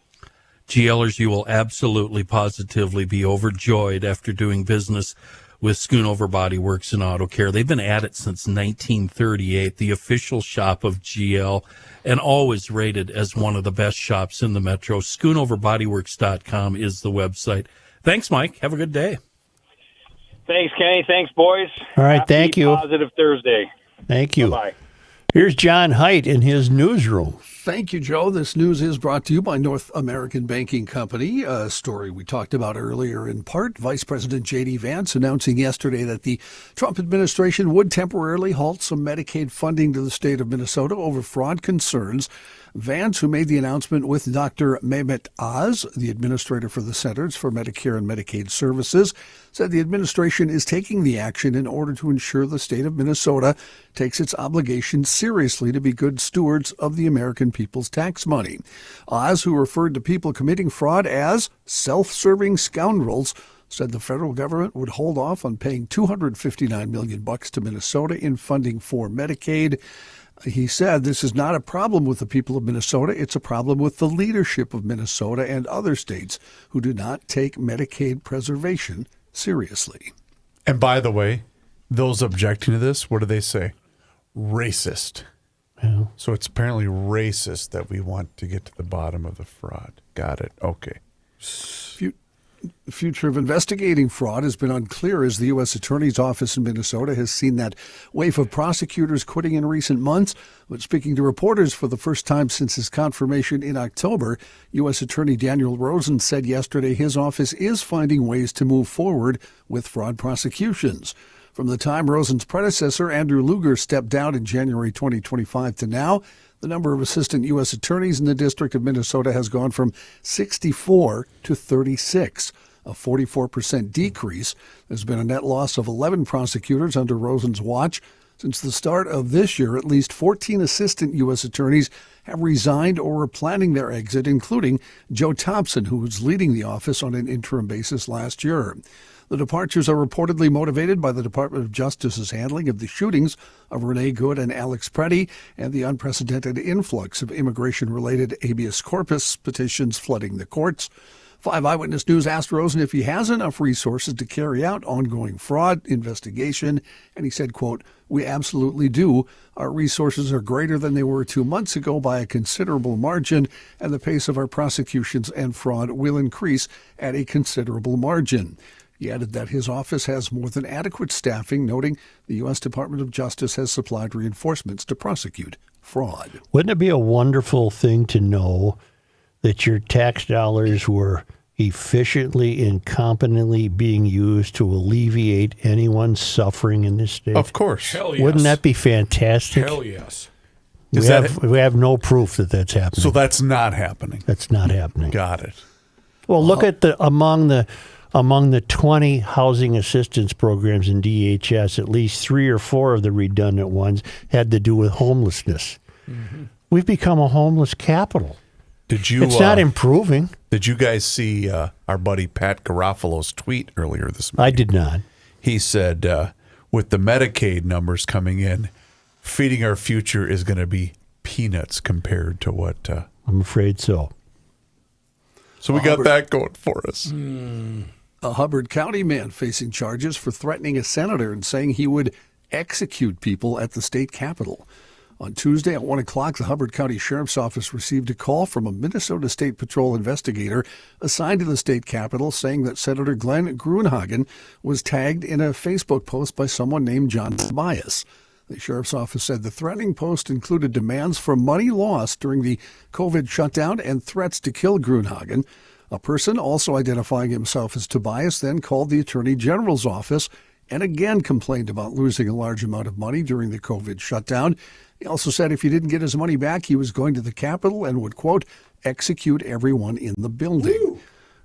GLers, you will absolutely, positively be overjoyed after doing business with Schoonover Body Works and Auto Care. They've been at it since 1938, the official shop of GL, and always rated as one of the best shops in the metro. SchoonoverBodyWorks.com is the website. Thanks, Mike. Have a good day. Thanks, Kenny. Thanks, boys. All right, Happy thank you. Positive Thursday. Thank you. Bye-bye. Here's John Heidt in his newsroom. Thank you, Joe. This news is brought to you by North American Banking Company, a story we talked about earlier in part. Vice President J.D. Vance announcing yesterday that the Trump administration would temporarily halt some Medicaid funding to the state of Minnesota over fraud concerns. Vance, who made the announcement with Dr. Mehmet Oz, the administrator for the Centers for Medicare and Medicaid Services, said the administration is taking the action in order to ensure the state of Minnesota takes its obligation seriously to be good stewards of the American people's tax money. Oz, who referred to people committing fraud as self-serving scoundrels, said the federal government would hold off on paying $259 million to Minnesota in funding for Medicaid. He said this is not a problem with the people of Minnesota. It's a problem with the leadership of Minnesota and other states who do not take Medicaid preservation seriously. And by the way, those objecting to this, what do they say? Racist. Yeah. So it's apparently racist that we want to get to the bottom of the fraud. Got it. Okay. The future of investigating fraud has been unclear as the U.S. Attorney's Office in Minnesota has seen that wave of prosecutors quitting in recent months. But speaking to reporters for the first time since his confirmation in October, U.S. Attorney Daniel Rosen said yesterday his office is finding ways to move forward with fraud prosecutions. From the time Rosen's predecessor, Andrew Luger, stepped down in January 2025 to now, the number of assistant U.S. attorneys in the District of Minnesota has gone from 64 to 36, a 44% decrease. There's been a net loss of 11 prosecutors under Rosen's watch. Since the start of this year, at least 14 assistant U.S. attorneys have resigned or are planning their exit, including Joe Thompson, who was leading the office on an interim basis last year. The departures are reportedly motivated by the Department of Justice's handling of the shootings of Renee Good and Alex Preddy and the unprecedented influx of immigration-related habeas corpus petitions flooding the courts. 5 Eyewitness News asked Rosen if he has enough resources to carry out ongoing fraud investigation, and he said, quote, "We absolutely do. Our resources are greater than they were 2 months ago by a considerable margin, and the pace of our prosecutions and fraud will increase at a considerable margin." He added that his office has more than adequate staffing, noting the U.S. Department of Justice has supplied reinforcements to prosecute fraud. Wouldn't it be a wonderful thing to know that your tax dollars were efficiently and competently being used to alleviate anyone's suffering in this state? Of course. Hell yes. Wouldn't that be fantastic? Hell yes. We have no proof that that's happening. So that's not happening. That's not happening. Got it. Well, look at among the 20 housing assistance programs in DHS, at least 3 or 4 of the redundant ones had to do with homelessness. Mm-hmm. We've become a homeless capital. It's not improving. Did you guys see our buddy Pat Garofalo's tweet earlier this morning? I did not. He said, with the Medicaid numbers coming in, feeding our future is going to be peanuts compared to what... I'm afraid so. So we got that going for us. A Hubbard County man facing charges for threatening a senator and saying he would execute people at the state capitol. On Tuesday at 1 o'clock, the Hubbard County Sheriff's Office received a call from a Minnesota State Patrol investigator assigned to the state capitol saying that Senator Glenn Gruenhagen was tagged in a Facebook post by someone named John Tobias. The Sheriff's Office said the threatening post included demands for money lost during the COVID shutdown and threats to kill Gruenhagen. A person also identifying himself as Tobias then called the Attorney General's office and again complained about losing a large amount of money during the COVID shutdown. He also said if he didn't get his money back, he was going to the Capitol and would, quote, execute everyone in the building. Woo!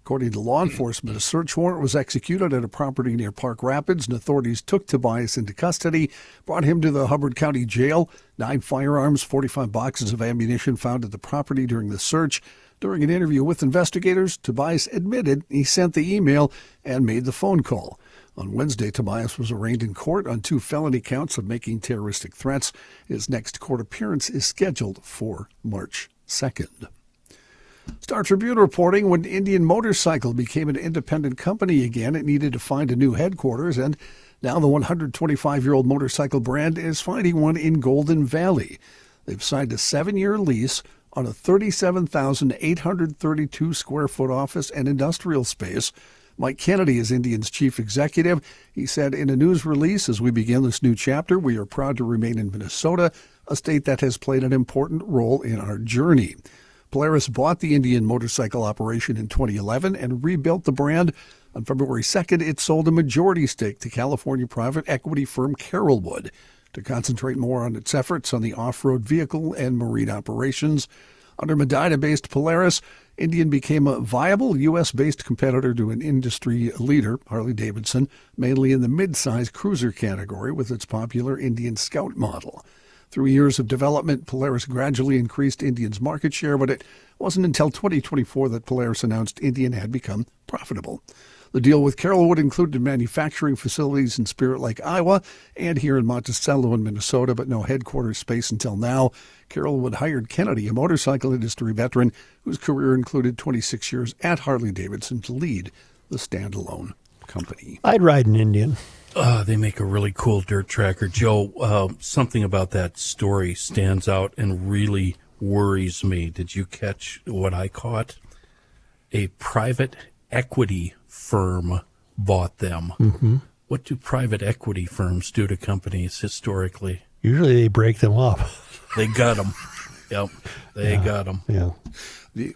According to law enforcement, a search warrant was executed at a property near Park Rapids, and authorities took Tobias into custody, brought him to the Hubbard County Jail. 9 firearms, 45 boxes of ammunition found at the property during the search. During an interview with investigators, Tobias admitted he sent the email and made the phone call. On Wednesday, Tobias was arraigned in court on 2 felony counts of making terroristic threats. His next court appearance is scheduled for March 2nd. Star Tribune reporting when Indian Motorcycle became an independent company again, it needed to find a new headquarters, and now the 125-year-old motorcycle brand is finding one in Golden Valley. They've signed a 7-year lease on a 37,832 square foot office and industrial space. Mike Kennedy is Indian's chief executive. He said in a news release, as we begin this new chapter, we are proud to remain in Minnesota, a state that has played an important role in our journey. Polaris bought the Indian motorcycle operation in 2011 and rebuilt the brand. On February 2nd, it sold a majority stake to California private equity firm Carrollwood to concentrate more on its efforts on the off-road vehicle and marine operations. Under Medina-based Polaris, Indian became a viable U.S.-based competitor to an industry leader, Harley-Davidson, mainly in the mid-size cruiser category with its popular Indian Scout model. Through years of development, Polaris gradually increased Indian's market share, but it wasn't until 2024 that Polaris announced Indian had become profitable. The deal with Carrollwood included manufacturing facilities in Spirit Lake, Iowa, and here in Monticello in Minnesota, but no headquarters space until now. Carrollwood hired Kennedy, a motorcycle industry veteran whose career included 26 years at Harley-Davidson, to lead the standalone company. I'd ride an Indian. They make a really cool dirt tracker. Joe, something about that story stands out and really worries me. Did you catch what I caught? A private equity firm bought them. Mm-hmm. What do private equity firms do to companies historically? Usually they break them up. They gut them. Yep, they got them. Yeah.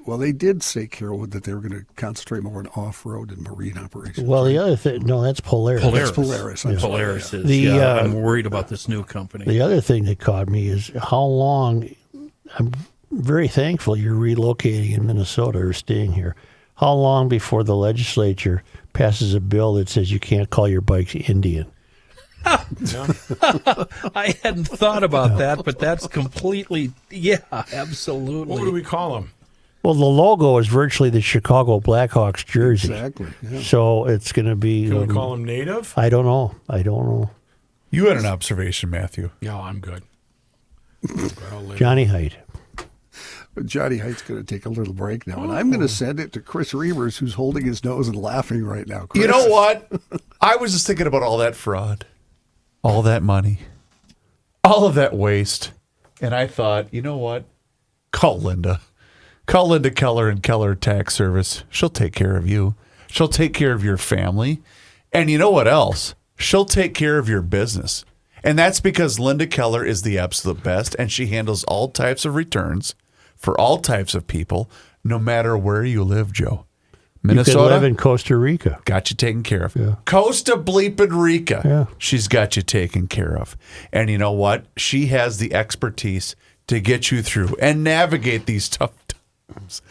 Well, they did say, Carrollwood, that they were going to concentrate more on off-road and marine operations. Well, the other thing, no, that's Polaris. That's Polaris. I'm sorry, Polaris yeah. is. I'm worried about this new company. The other thing that caught me is how long. I'm very thankful you're relocating in Minnesota or staying here. How long before the legislature passes a bill that says you can't call your bikes Indian? I hadn't thought about that, but that's completely, absolutely. What do we call them? Well, the logo is virtually the Chicago Blackhawks jersey. Exactly. Yeah. So it's going to be. Can we call them native? I don't know. You had an observation, Matthew. Yeah, I'm good. Johnny Heidt. Johnny Height's going to take a little break now, and I'm going to send it to Chris Reavers, who's holding his nose and laughing right now. Chris. You know what? I was just thinking about all that fraud, all that money, all of that waste. And I thought, you know what? Call Linda. Call Linda Keller and Keller Tax Service. She'll take care of you. She'll take care of your family. And you know what else? She'll take care of your business. And that's because Linda Keller is the absolute best, and she handles all types of returns for all types of people, no matter where you live, Joe. Minnesota. You could live in Costa Rica. Got you taken care of. Yeah. Costa bleeping Rica. Yeah. She's got you taken care of. And you know what? She has the expertise to get you through and navigate these tough times.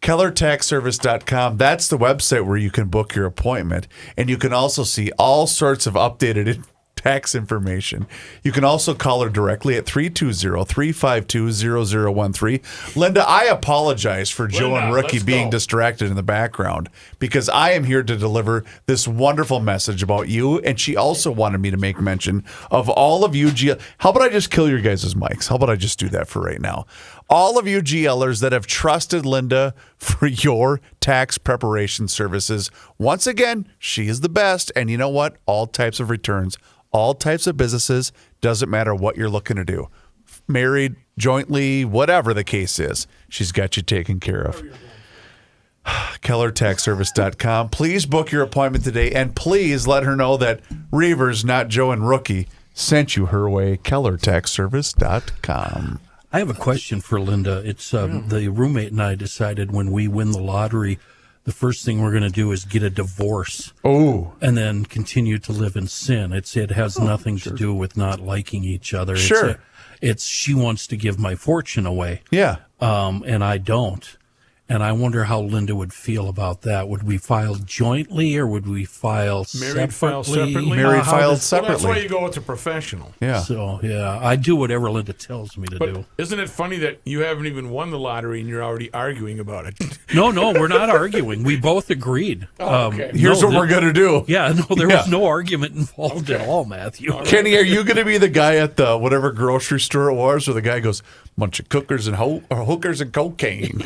KellerTaxService.com. That's the website where you can book your appointment. And you can also see all sorts of updated tax information. You can also call her directly at 320-352-0013. Linda, I apologize for Joe and Rookie being distracted in the background because I am here to deliver this wonderful message about you, and she also wanted me to make mention of all of you. How about I just kill your guys' mics? How about I just do that for right now? All of you GLers that have trusted Linda for your tax preparation services, once again, she is the best. And you know what? All types of returns, all types of businesses, doesn't matter what you're looking to do. Married, jointly, whatever the case is, she's got you taken care of. KellerTaxService.com. Please book your appointment today, and please let her know that Reavers, not Joe and Rookie, sent you her way. KellerTaxService.com. I have a question for Linda. It's the roommate and I decided when we win the lottery, the first thing we're going to do is get a divorce. Oh. And then continue to live in sin. It has nothing to do with not liking each other. Sure. It's she wants to give my fortune away. Yeah. And I don't. And I wonder how Linda would feel about that. Would we file jointly or would we file Married file separately? Married filed separately. Well, that's why you go with the professional. Yeah. So, I do whatever Linda tells me to do. Isn't it funny that you haven't even won the lottery and you're already arguing about it? No, we're not arguing. We both agreed. Okay. Here's what we're going to do. Yeah, no, there was no argument involved at all, Matthew. Kenny, are you going to be the guy at the whatever grocery store it was where the guy goes, bunch of cookers and hookers and cocaine?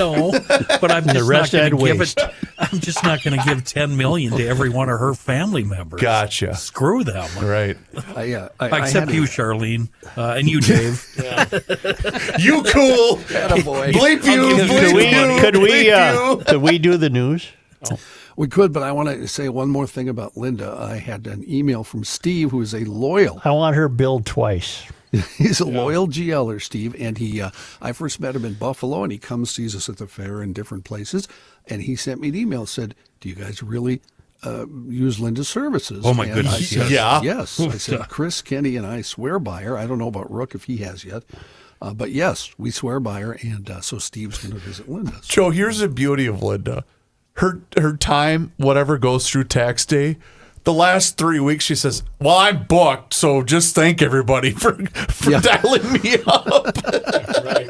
No, but I'm just not going to give it. I'm just not going to give $10 million to every one of her family members. Gotcha. Screw them. Right. Except you, Charlene, and you, Dave. You cool. Bleep you. Could we do the news? Oh. We could, but I want to say one more thing about Linda. I had an email from Steve, who is a loyal. I want her billed twice. He's a loyal GLer, Steve, and I first met him in Buffalo, and he comes, sees us at the fair and different places, and he sent me an email, said, do you guys really use Linda's services? Oh, my And goodness. I said, Yeah. Yes. I said, Chris, Kenny, and I swear by her. I don't know about Rook if he has yet. But yes, we swear by her, and so Steve's going to visit Linda's. Joe, here's the beauty of Linda. Her time, whatever goes through tax day, the last 3 weeks she says, well, I'm booked, so just thank everybody for dialing me up. Right.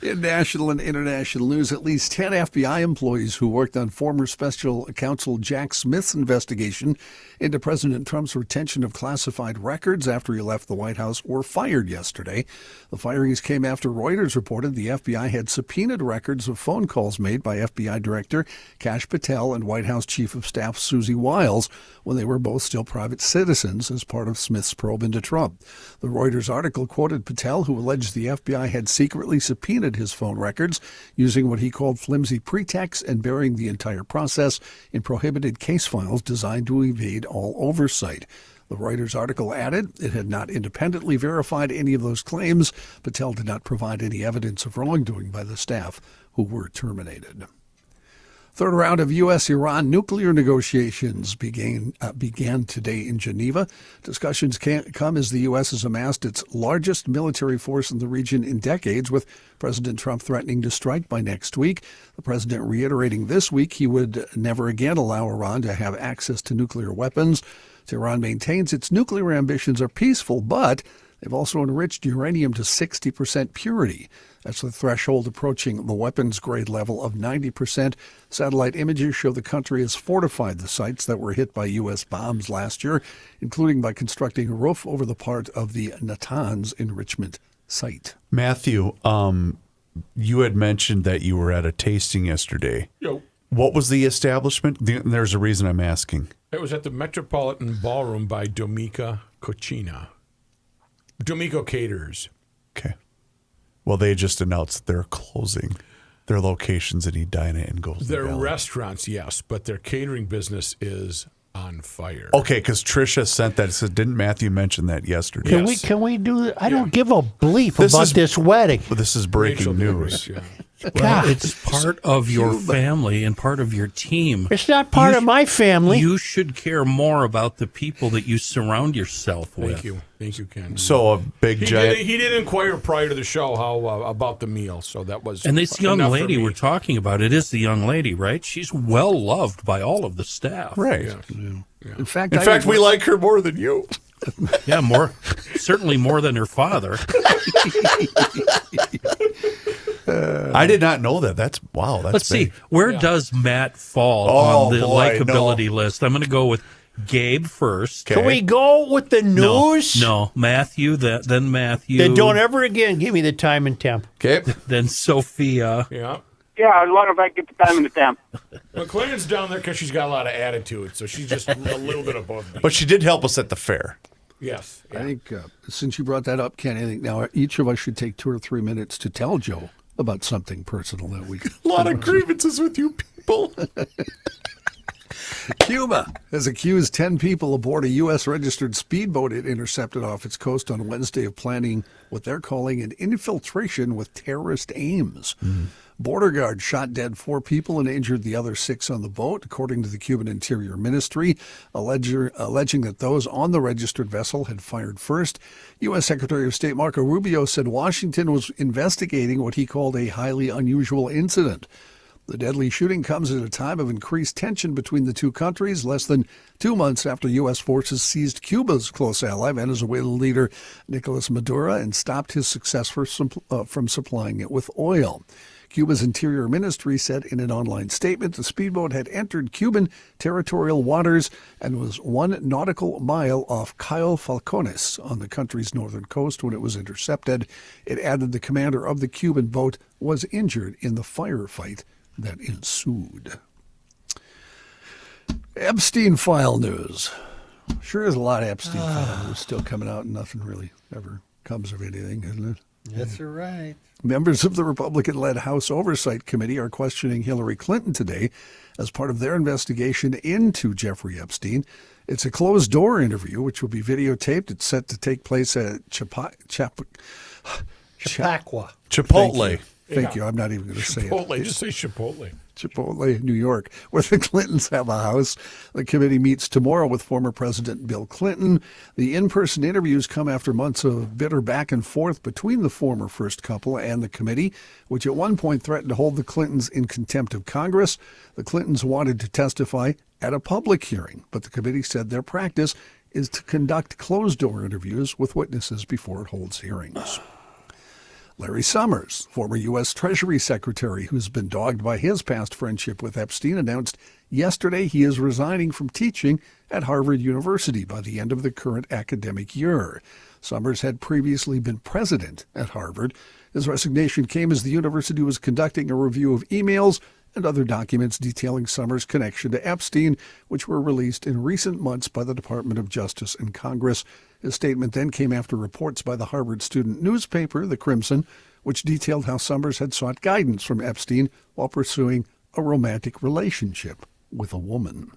In national and international news, at least 10 FBI employees who worked on former special counsel Jack Smith's investigation into President Trump's retention of classified records after he left the White House were fired yesterday. The firings came after Reuters reported the FBI had subpoenaed records of phone calls made by FBI Director Kash Patel and White House Chief of Staff Susie Wiles when they were both still private citizens as part of Smith's probe into Trump. The Reuters article quoted Patel, who alleged the FBI had secretly subpoenaed his phone records using what he called flimsy pretexts and burying the entire process in prohibited case files designed to evade all oversight. The Reuters article added it had not independently verified any of those claims. Patel did not provide any evidence of wrongdoing by the staff who were terminated. Third round of U.S.-Iran nuclear negotiations began today in Geneva. Discussions come as the U.S. has amassed its largest military force in the region in decades, with President Trump threatening to strike by next week. The president reiterating this week he would never again allow Iran to have access to nuclear weapons. Tehran maintains its nuclear ambitions are peaceful, but they've also enriched uranium to 60% purity. That's the threshold approaching the weapons-grade level of 90%. Satellite images show the country has fortified the sites that were hit by U.S. bombs last year, including by constructing a roof over the part of the Natanz enrichment site. Matthew, you had mentioned that you were at a tasting yesterday. Yo. What was the establishment? There's a reason I'm asking. It was at the Metropolitan Ballroom by Domica Cucina. Domico Caterers. Okay. Well, they just announced they're closing their locations in Edina and Golden Their Valley. restaurants, yes, but their catering business is on fire. Okay, because Tricia sent that. So didn't Matthew mention that yesterday? Can we do? I don't give a bleep about this wedding. Well, this is breaking news. Yeah. Well, it's part of your family and part of your team. It's not part of my family. You should care more about the people that you surround yourself with. Thank you, Ken. So a big giant. He did inquire prior to the show how about the meal, so that was. And this young enough for lady me. we're talking about, it is the young lady, right? She's well loved by all of the staff. Right. Yeah. In fact, we like her more than you. Yeah, certainly more than her father. I did not know that. That's Let's big. see. Where does Matt fall on the likability list? I'm going to go with Gabe first. Can we go with the news? No. Matthew, then Matthew. Then don't ever again give me the time and temp. Okay. Then Sophia. Yeah. Yeah, I wonder if I get the time and the temp. Well, Clarence's down there because she's got a lot of attitude, so she's just a little bit above me. But she did help us at the fair. Yes. I think since you brought that up, Ken, I think now each of us should take 2 or 3 minutes to tell Joe about something personal that week. A lot of grievances with you people. Cuba has accused 10 people aboard a U.S. registered speedboat it intercepted off its coast on Wednesday of planning what they're calling an infiltration with terrorist aims. Border guards shot dead 4 people and injured the other 6 on the boat, according to the Cuban Interior Ministry, alleging that those on the registered vessel had fired first. U.S. Secretary of State Marco Rubio said Washington was investigating what he called a highly unusual incident. The deadly shooting comes at a time of increased tension between the two countries, less than 2 months after U.S. forces seized Cuba's close ally, Venezuelan leader Nicolas Maduro, and stopped his successor from supplying it with oil. Cuba's Interior Ministry said in an online statement the speedboat had entered Cuban territorial waters and was 1 nautical mile off Cayo Falcones on the country's northern coast when it was intercepted. It added the commander of the Cuban boat was injured in the firefight that ensued. Epstein file news. Sure is a lot of Epstein file news still coming out, and nothing really ever comes of anything, isn't it? That's right. Members of the Republican-led House Oversight Committee are questioning Hillary Clinton today as part of their investigation into Jeffrey Epstein. It's a closed-door interview, which will be videotaped. It's set to take place at Chappaqua. Chipotle. Thank you. I'm not even going to say it. Chipotle. Just say Chipotle. Chipotle, New York, where the Clintons have a house. The committee meets tomorrow with former President Bill Clinton. The in-person interviews come after months of bitter back and forth between the former first couple and the committee, which at one point threatened to hold the Clintons in contempt of Congress. The Clintons wanted to testify at a public hearing, but the committee said their practice is to conduct closed-door interviews with witnesses before it holds hearings. Larry Summers, former U.S. Treasury Secretary who's been dogged by his past friendship with Epstein, announced yesterday he is resigning from teaching at Harvard University by the end of the current academic year. Summers had previously been president at Harvard. His resignation came as the university was conducting a review of emails and other documents detailing Summers' connection to Epstein, which were released in recent months by the Department of Justice and Congress. His statement then came after reports by the Harvard student newspaper, The Crimson, which detailed how Summers had sought guidance from Epstein while pursuing a romantic relationship with a woman.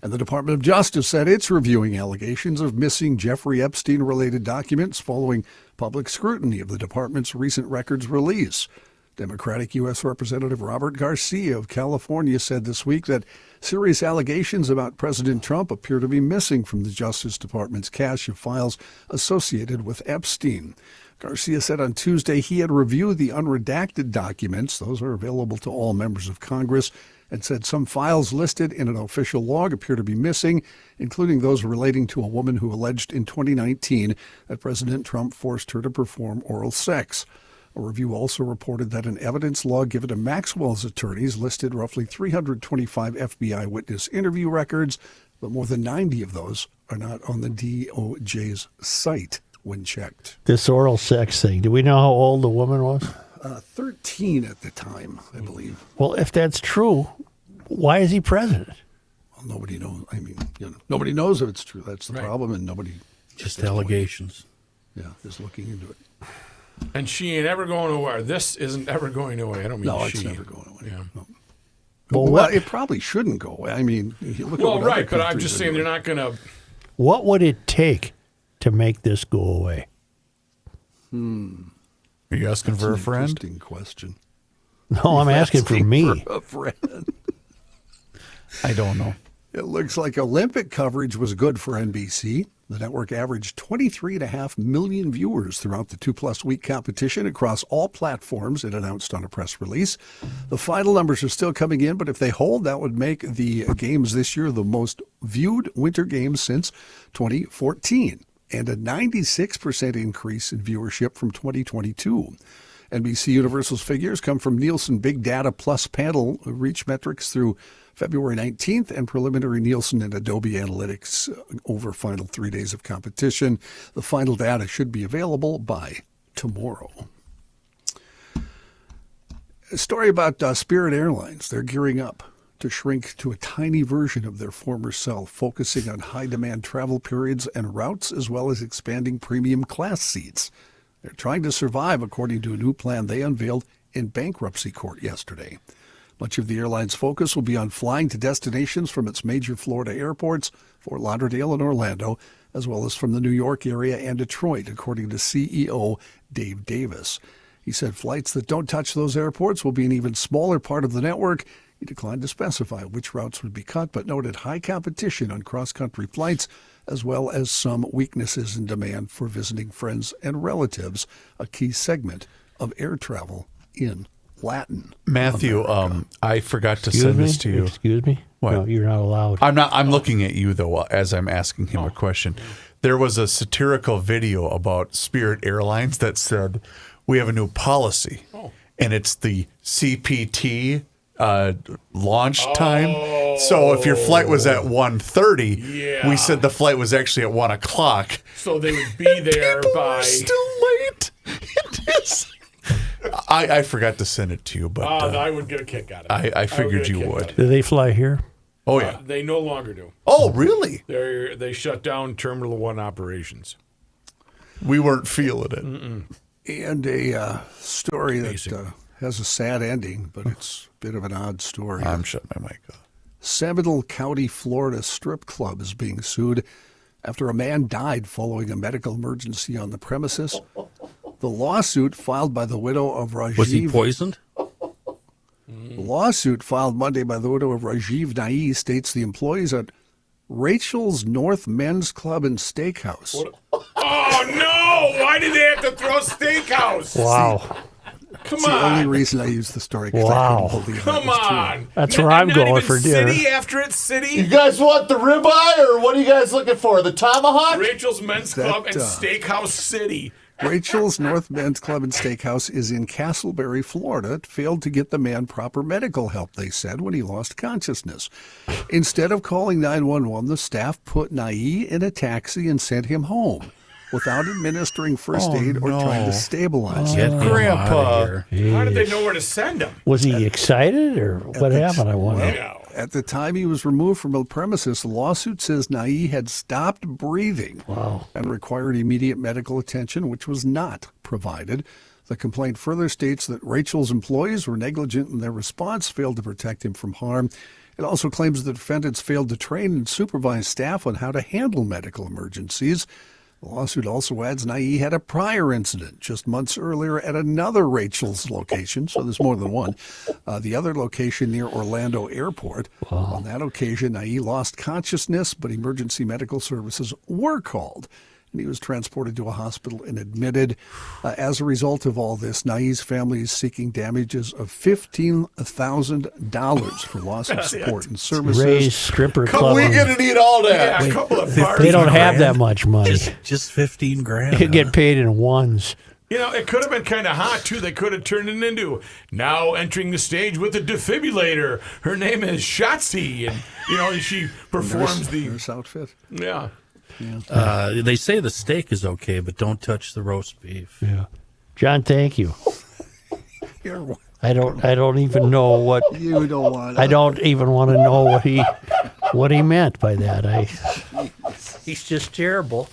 And the Department of Justice said it's reviewing allegations of missing Jeffrey Epstein-related documents following public scrutiny of the department's recent records release. Democratic U.S. Representative Robert Garcia of California said this week that serious allegations about President Trump appear to be missing from the Justice Department's cache of files associated with Epstein. Garcia said on Tuesday he had reviewed the unredacted documents, those are available to all members of Congress, and said some files listed in an official log appear to be missing, including those relating to a woman who alleged in 2019 that President Trump forced her to perform oral sex. A review also reported that an evidence log given to Maxwell's attorneys listed roughly 325 FBI witness interview records, but more than 90 of those are not on the DOJ's site when checked. This oral sex thing, do we know how old the woman was? 13 at the time, I believe. Well, if that's true, why is he president? Well, nobody knows. I mean, nobody knows if it's true. That's the problem, and nobody... Just allegations. Is looking into it. And she ain't ever going away. This isn't ever going away. I don't mean no, she. it's never going away. Yeah. No. Well, It probably shouldn't go away. I mean, you look at Well, what right, other but I'm just saying countries they're not going to. What would it take to make this go away? Are you asking for a friend? Interesting question. No, I'm asking for me. For a friend. I don't know. It looks like Olympic coverage was good for NBC. The network averaged 23.5 million viewers throughout the 2+ week competition across all platforms, it announced on a press release. The final numbers are still coming in, but if they hold, that would make the games this year the most viewed winter games since 2014, and a 96% increase in viewership from 2022. NBC Universal's figures come from Nielsen Big Data Plus panel reach metrics through February 19th and preliminary Nielsen and Adobe Analytics over final 3 days of competition. The final data should be available by tomorrow. A story about Spirit Airlines. They're gearing up to shrink to a tiny version of their former self, focusing on high-demand travel periods and routes, as well as expanding premium class seats. They're trying to survive, according to a new plan they unveiled in bankruptcy court yesterday. Much of the airline's focus will be on flying to destinations from its major Florida airports, Fort Lauderdale and Orlando, as well as from the New York area and Detroit, according to CEO Dave Davis. He said flights that don't touch those airports will be an even smaller part of the network. He declined to specify which routes would be cut, but noted high competition on cross-country flights, as well as some weaknesses in demand for visiting friends and relatives, a key segment of air travel in Latin Matthew, I forgot to send this to you. Excuse me? What? No, you're not allowed. I'm looking at you, though, as I'm asking him a question. There was a satirical video about Spirit Airlines that said, we have a new policy, and it's the CPT launch time. So if your flight was at 1:30, we said the flight was actually at 1 o'clock. So they would be there by. Still late. It is. I forgot to send it to you, but I would get a kick out of it. I figured you would. Do they fly here? Oh yeah, they no longer do. Oh really? They shut down Terminal 1 operations. We weren't feeling it. And a story that has a sad ending, but it's a bit of an odd story. I'm shutting my mic off. Seminole County, Florida strip club is being sued after a man died following a medical emergency on the premises. The lawsuit filed by the widow of Rajiv... Was he poisoned? The lawsuit filed Monday by the widow of Rajiv Nai states the employees at Rachel's North Men's Club and Steakhouse. Oh, no! Why did they have to throw steakhouse? Wow. Come It's the on. only reason I used the story. 'Cause Wow. I couldn't believe Come that was true. on. That's where I'm Not going even for dinner. City after it's city? You guys want the ribeye, or what are you guys looking for? The tomahawk? Rachel's Men's Club and That, Steakhouse City. Rachel's North Men's Club and Steakhouse is in Castleberry, Florida. It failed to get the man proper medical help, they said, when he lost consciousness. Instead of calling 911, the staff put Nai in a taxi and sent him home without administering first aid or trying to stabilize him. Get him Grandpa. outta here. How did they know where to send him? Was he excited or what happened? I wonder. At the time he was removed from the premises, the lawsuit says Nai had stopped breathing and required immediate medical attention, which was not provided. The complaint further states that Rachel's employees were negligent in their response, failed to protect him from harm. It also claims the defendants failed to train and supervise staff on how to handle medical emergencies. The lawsuit also adds Nai had a prior incident just months earlier at another Rachel's location, so there's more than one. The other location near Orlando Airport. On that occasion, Nai lost consciousness, but emergency medical services were called, and he was transported to a hospital and admitted. As a result of all this, Nai's family is seeking damages of $15,000 for loss of support and services. Ray's stripper club. We're going to need all that. Yeah, a couple of bars. They don't have that much money. Just 15 grand. You get paid in ones. You know, it could have been kind of hot, too. They could have turned it into, now entering the stage with a defibrillator. Her name is Shotzi. And, she performs the... Nurse outfit. Yeah. They say the steak is okay, but don't touch the roast beef. Yeah. John, thank you. I don't even know what You don't want I don't even want to know what he meant by that. He's just terrible.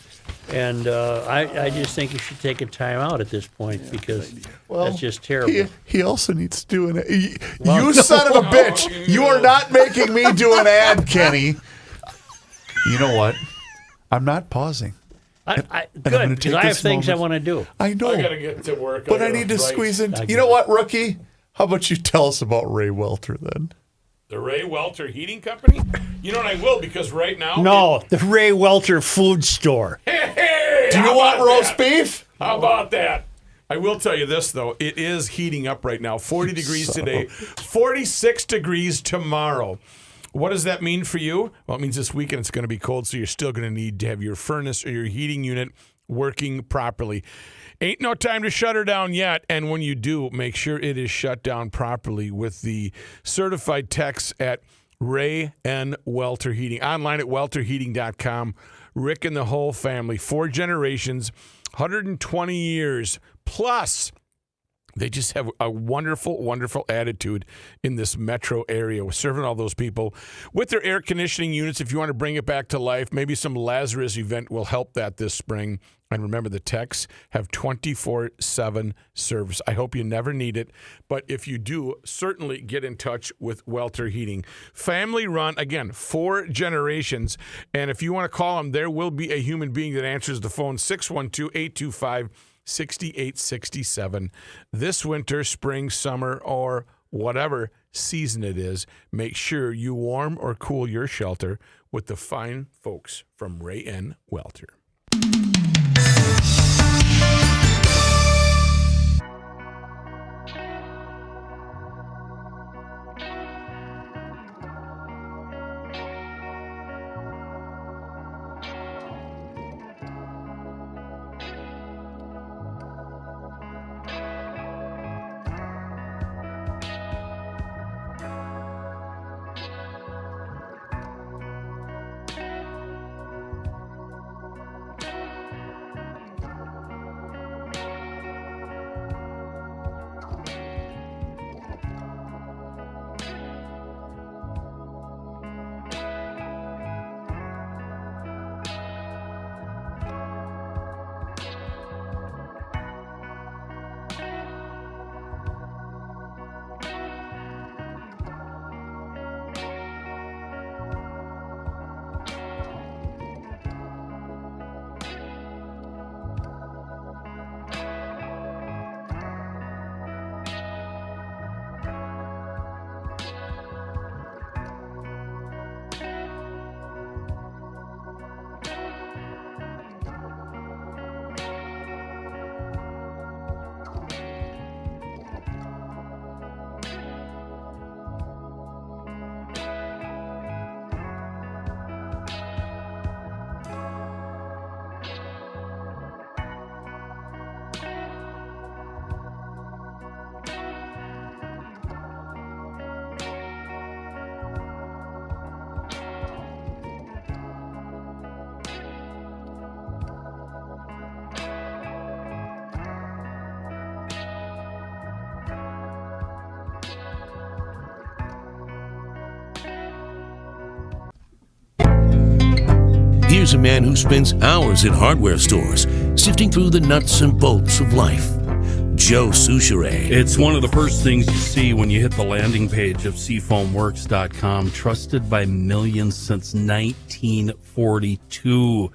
And I just think you should take a time out at this point because that's just terrible. He also needs to do an... You son of a bitch! You are not making me do an ad, Kenny. You know what? I'm not pausing. Good, gonna because take I have this things moment- I want to do. I know. I got to get to work. But I need to squeeze in... You know what, rookie? How about you tell us about Ray Welter then? The Ray Welter Heating Company? You know what, I will, because right now... No, the Ray Welter Food Store. Hey, Do you want roast beef? How about that? I will tell you this, though. It is heating up right now. 40 degrees today, 46 degrees tomorrow. What does that mean for you? Well, it means this weekend it's going to be cold, so you're still going to need to have your furnace or your heating unit working properly. Ain't no time to shut her down yet, and when you do, make sure it is shut down properly with the certified techs at Ray and Welter Heating. Online at welterheating.com. Rick and the whole family, 4 generations, 120 years plus. They just have a wonderful, wonderful attitude in this metro area. We're serving all those people with their air conditioning units. If you want to bring it back to life, maybe some Lazarus event will help that this spring. And remember, the techs have 24/7 service. I hope you never need it, but if you do, certainly get in touch with Welter Heating. Family run, again, 4 generations. And if you want to call them, there will be a human being that answers the phone, 612-825-6867. This winter, spring, summer, or whatever season it is, make sure you warm or cool your shelter with the fine folks from Ray N. Welter. Here's a man who spends hours in hardware stores, sifting through the nuts and bolts of life. Joe Souchere. It's one of the first things you see when you hit the landing page of seafoamworks.com. Trusted by millions since 1942.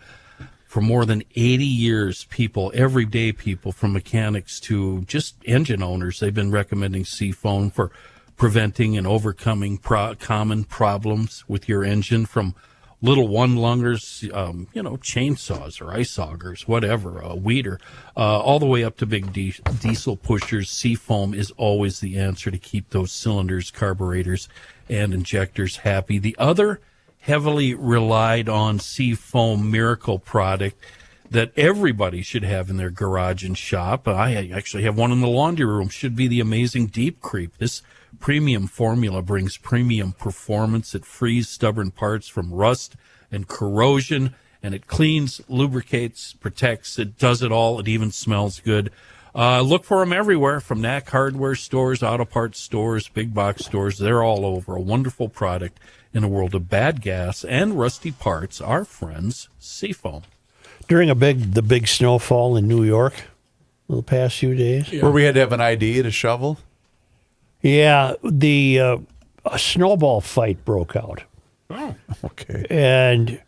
For more than 80 years, everyday people, from mechanics to just engine owners, they've been recommending Seafoam for preventing and overcoming common problems with your engine, from little one-lungers, chainsaws or ice augers, whatever, a weeder, all the way up to big diesel pushers. Seafoam is always the answer to keep those cylinders, carburetors, and injectors happy. The other heavily relied on Seafoam miracle product that everybody should have in their garage and shop, I actually have one in the laundry room, should be the amazing Deep Creep. This premium formula brings premium performance. It frees stubborn parts from rust and corrosion, and it cleans, lubricates, protects. It does it all. It even smells good. Look for them everywhere, from NAC hardware stores, auto parts stores, big box stores. They're all over. A wonderful product in a world of bad gas and rusty parts. Our friends, Seafoam. During the big snowfall in New York the past few days, where we had to have an ID to shovel. Yeah, a snowball fight broke out. Oh, okay. And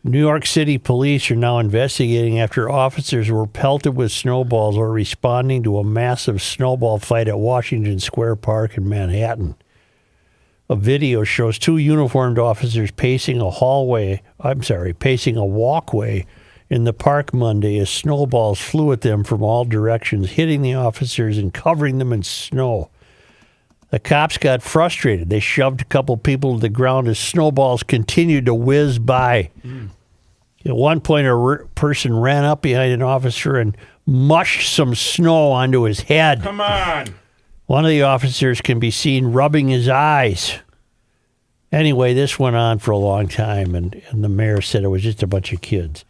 New York City police are now investigating after officers were pelted with snowballs while responding to a massive snowball fight at Washington Square Park in Manhattan. A video shows two uniformed officers pacing a walkway in the park Monday as snowballs flew at them from all directions, hitting the officers and covering them in snow. The cops got frustrated. They shoved a couple people to the ground as snowballs continued to whiz by. At one point, a person ran up behind an officer and mushed some snow onto his head. Come on. One of the officers can be seen rubbing his eyes. Anyway, this went on for a long time, and the mayor said it was just a bunch of kids.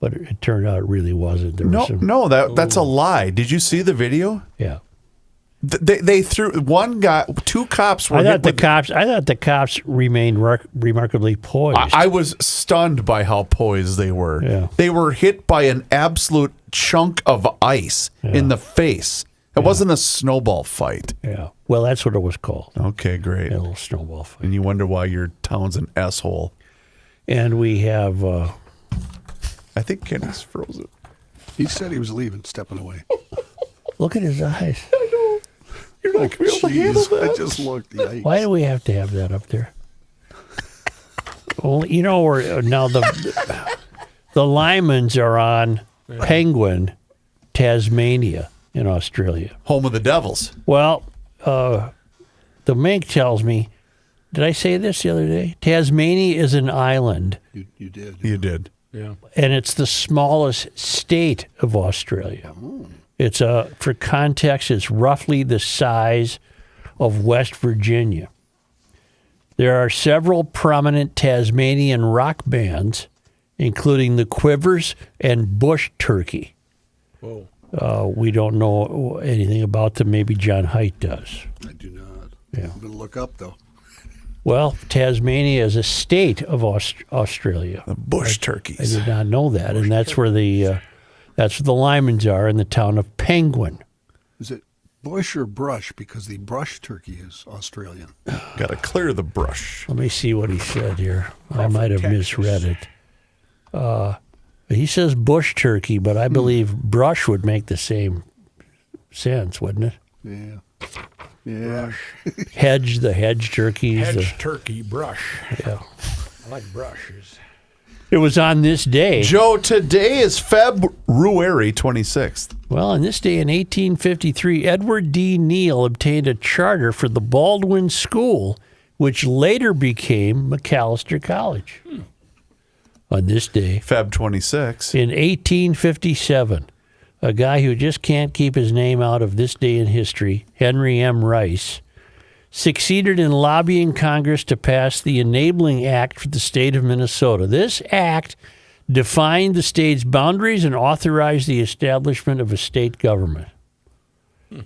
But it turned out it really wasn't. That's a lie. Did you see the video? Yeah. They threw two cops were. I thought the cops remained remarkably poised. I was stunned by how poised they were. Yeah. They were hit by an absolute chunk of ice in the face. It wasn't a snowball fight. Yeah. Well, that's what it was called. Okay, great. A little snowball fight. And you wonder why your town's an S-hole. And we have. I think Kenny's frozen. He said he was leaving, stepping away. Look at his eyes. I know. You're not going to be able to handle that. I just looked. Yikes. Why do we have to have that up there? Well, we're now the Lymans are on Penguin, Tasmania in Australia. Home of the Devils. Well, the Mink tells me, did I say this the other day? Tasmania is an island. You did. You did. Yeah. And it's the smallest state of Australia. It's for context, it's roughly the size of West Virginia. There are several prominent Tasmanian rock bands, including the Quivers and Bush Turkey. Whoa. We don't know anything about them. Maybe John Heidt does. I do not. Yeah. I'm going to look up, though. Well, Tasmania is a state of Australia. The Bush Turkeys. I did not know that, and that's where the Lymans are, in the town of Penguin. Is it bush or brush? Because the brush turkey is Australian. Got to clear the brush. Let me see what he said here. I might have misread it. He says bush turkey, but I believe brush would make the same sense, wouldn't it? Yeah. Yeah. The hedge turkeys. Hedge turkey brush. Yeah. I like brushes. It was on this day. Joe, today is February 26th. Well, on this day in 1853, Edward D. Neal obtained a charter for the Baldwin School, which later became Macalester College. On this day, Feb 26. In 1857, a guy who just can't keep his name out of this day in history, Henry M. Rice, succeeded in lobbying Congress to pass the Enabling Act for the state of Minnesota. This act defined the state's boundaries and authorized the establishment of a state government.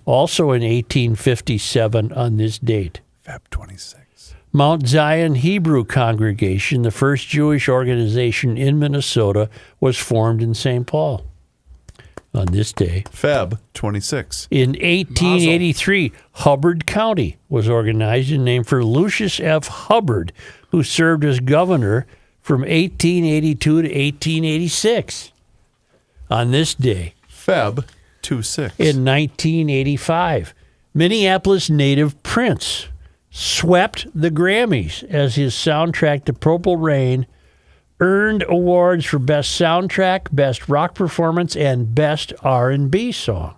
Also in 1857, on this date, Feb 26. Mount Zion Hebrew Congregation, the first Jewish organization in Minnesota, was formed in St. Paul on this day. Feb 26. In 1883, Hubbard County was organized and named for Lucius F. Hubbard, who served as governor from 1882 to 1886. On this day, Feb 26. in 1985, Minneapolis native Prince swept the Grammys as his soundtrack to Purple Rain earned awards for Best Soundtrack, Best Rock Performance, and Best R&B Song.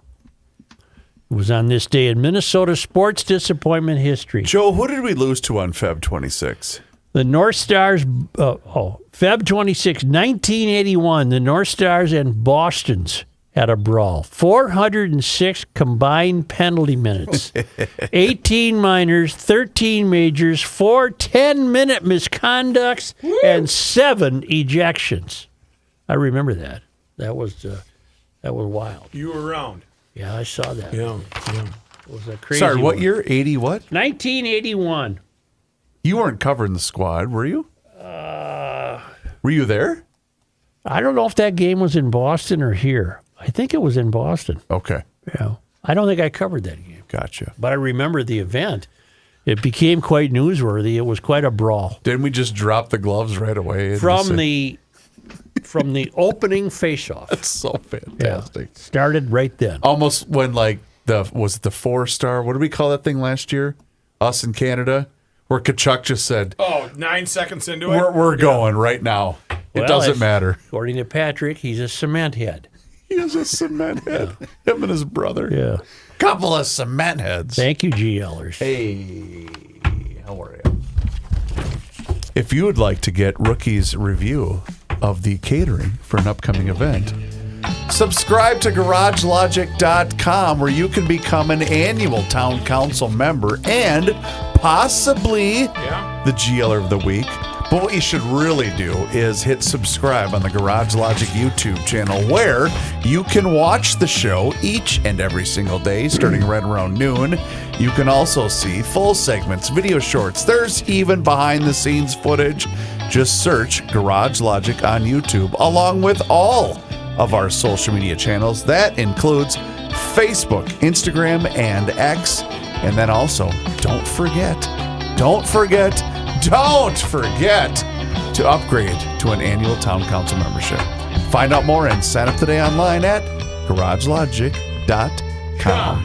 It was on this day in Minnesota sports disappointment history. Joe, who did we lose to on Feb 26? The North Stars, Feb 26, 1981, the North Stars and Bostons had a brawl. 406 combined penalty minutes, 18 minors, 13 majors, 4 10-minute misconducts, and 7 ejections. I remember that. That was wild. You were around. Yeah, I saw that. Yeah. It was a crazy Sorry, what one. year? 80 what? 1981. You weren't covering the squad, were you? Were you there? I don't know if that game was in Boston or here. I think it was in Boston. Okay. Yeah. I don't think I covered that game. Gotcha. But I remember the event. It became quite newsworthy. It was quite a brawl. Didn't we just drop the gloves right away? From the opening face-off. That's so fantastic. Started right then. Almost when was it the 4-star? What did we call that thing last year? Us in Canada? Where Kachuk just said, Oh, 9 seconds into it? we're going right now. It doesn't matter. According to Patrick, he's a cement head. He is a cement head. Him and his brother. Yeah. Couple of cement heads. Thank you, GLers. Hey, how are you? If you would like to get Rookie's review of the catering for an upcoming event, subscribe to GarageLogic.com, where you can become an annual town council member and possibly the GLer of the week. But what you should really do is hit subscribe on the Garage Logic YouTube channel, where you can watch the show each and every single day starting right around noon. You can also see full segments, video shorts. There's even behind the scenes footage. Just search Garage Logic on YouTube, along with all of our social media channels. That includes Facebook, Instagram, and X. And then also, don't forget to upgrade to an annual town council membership. Find out more and sign up today online at GarageLogic.com.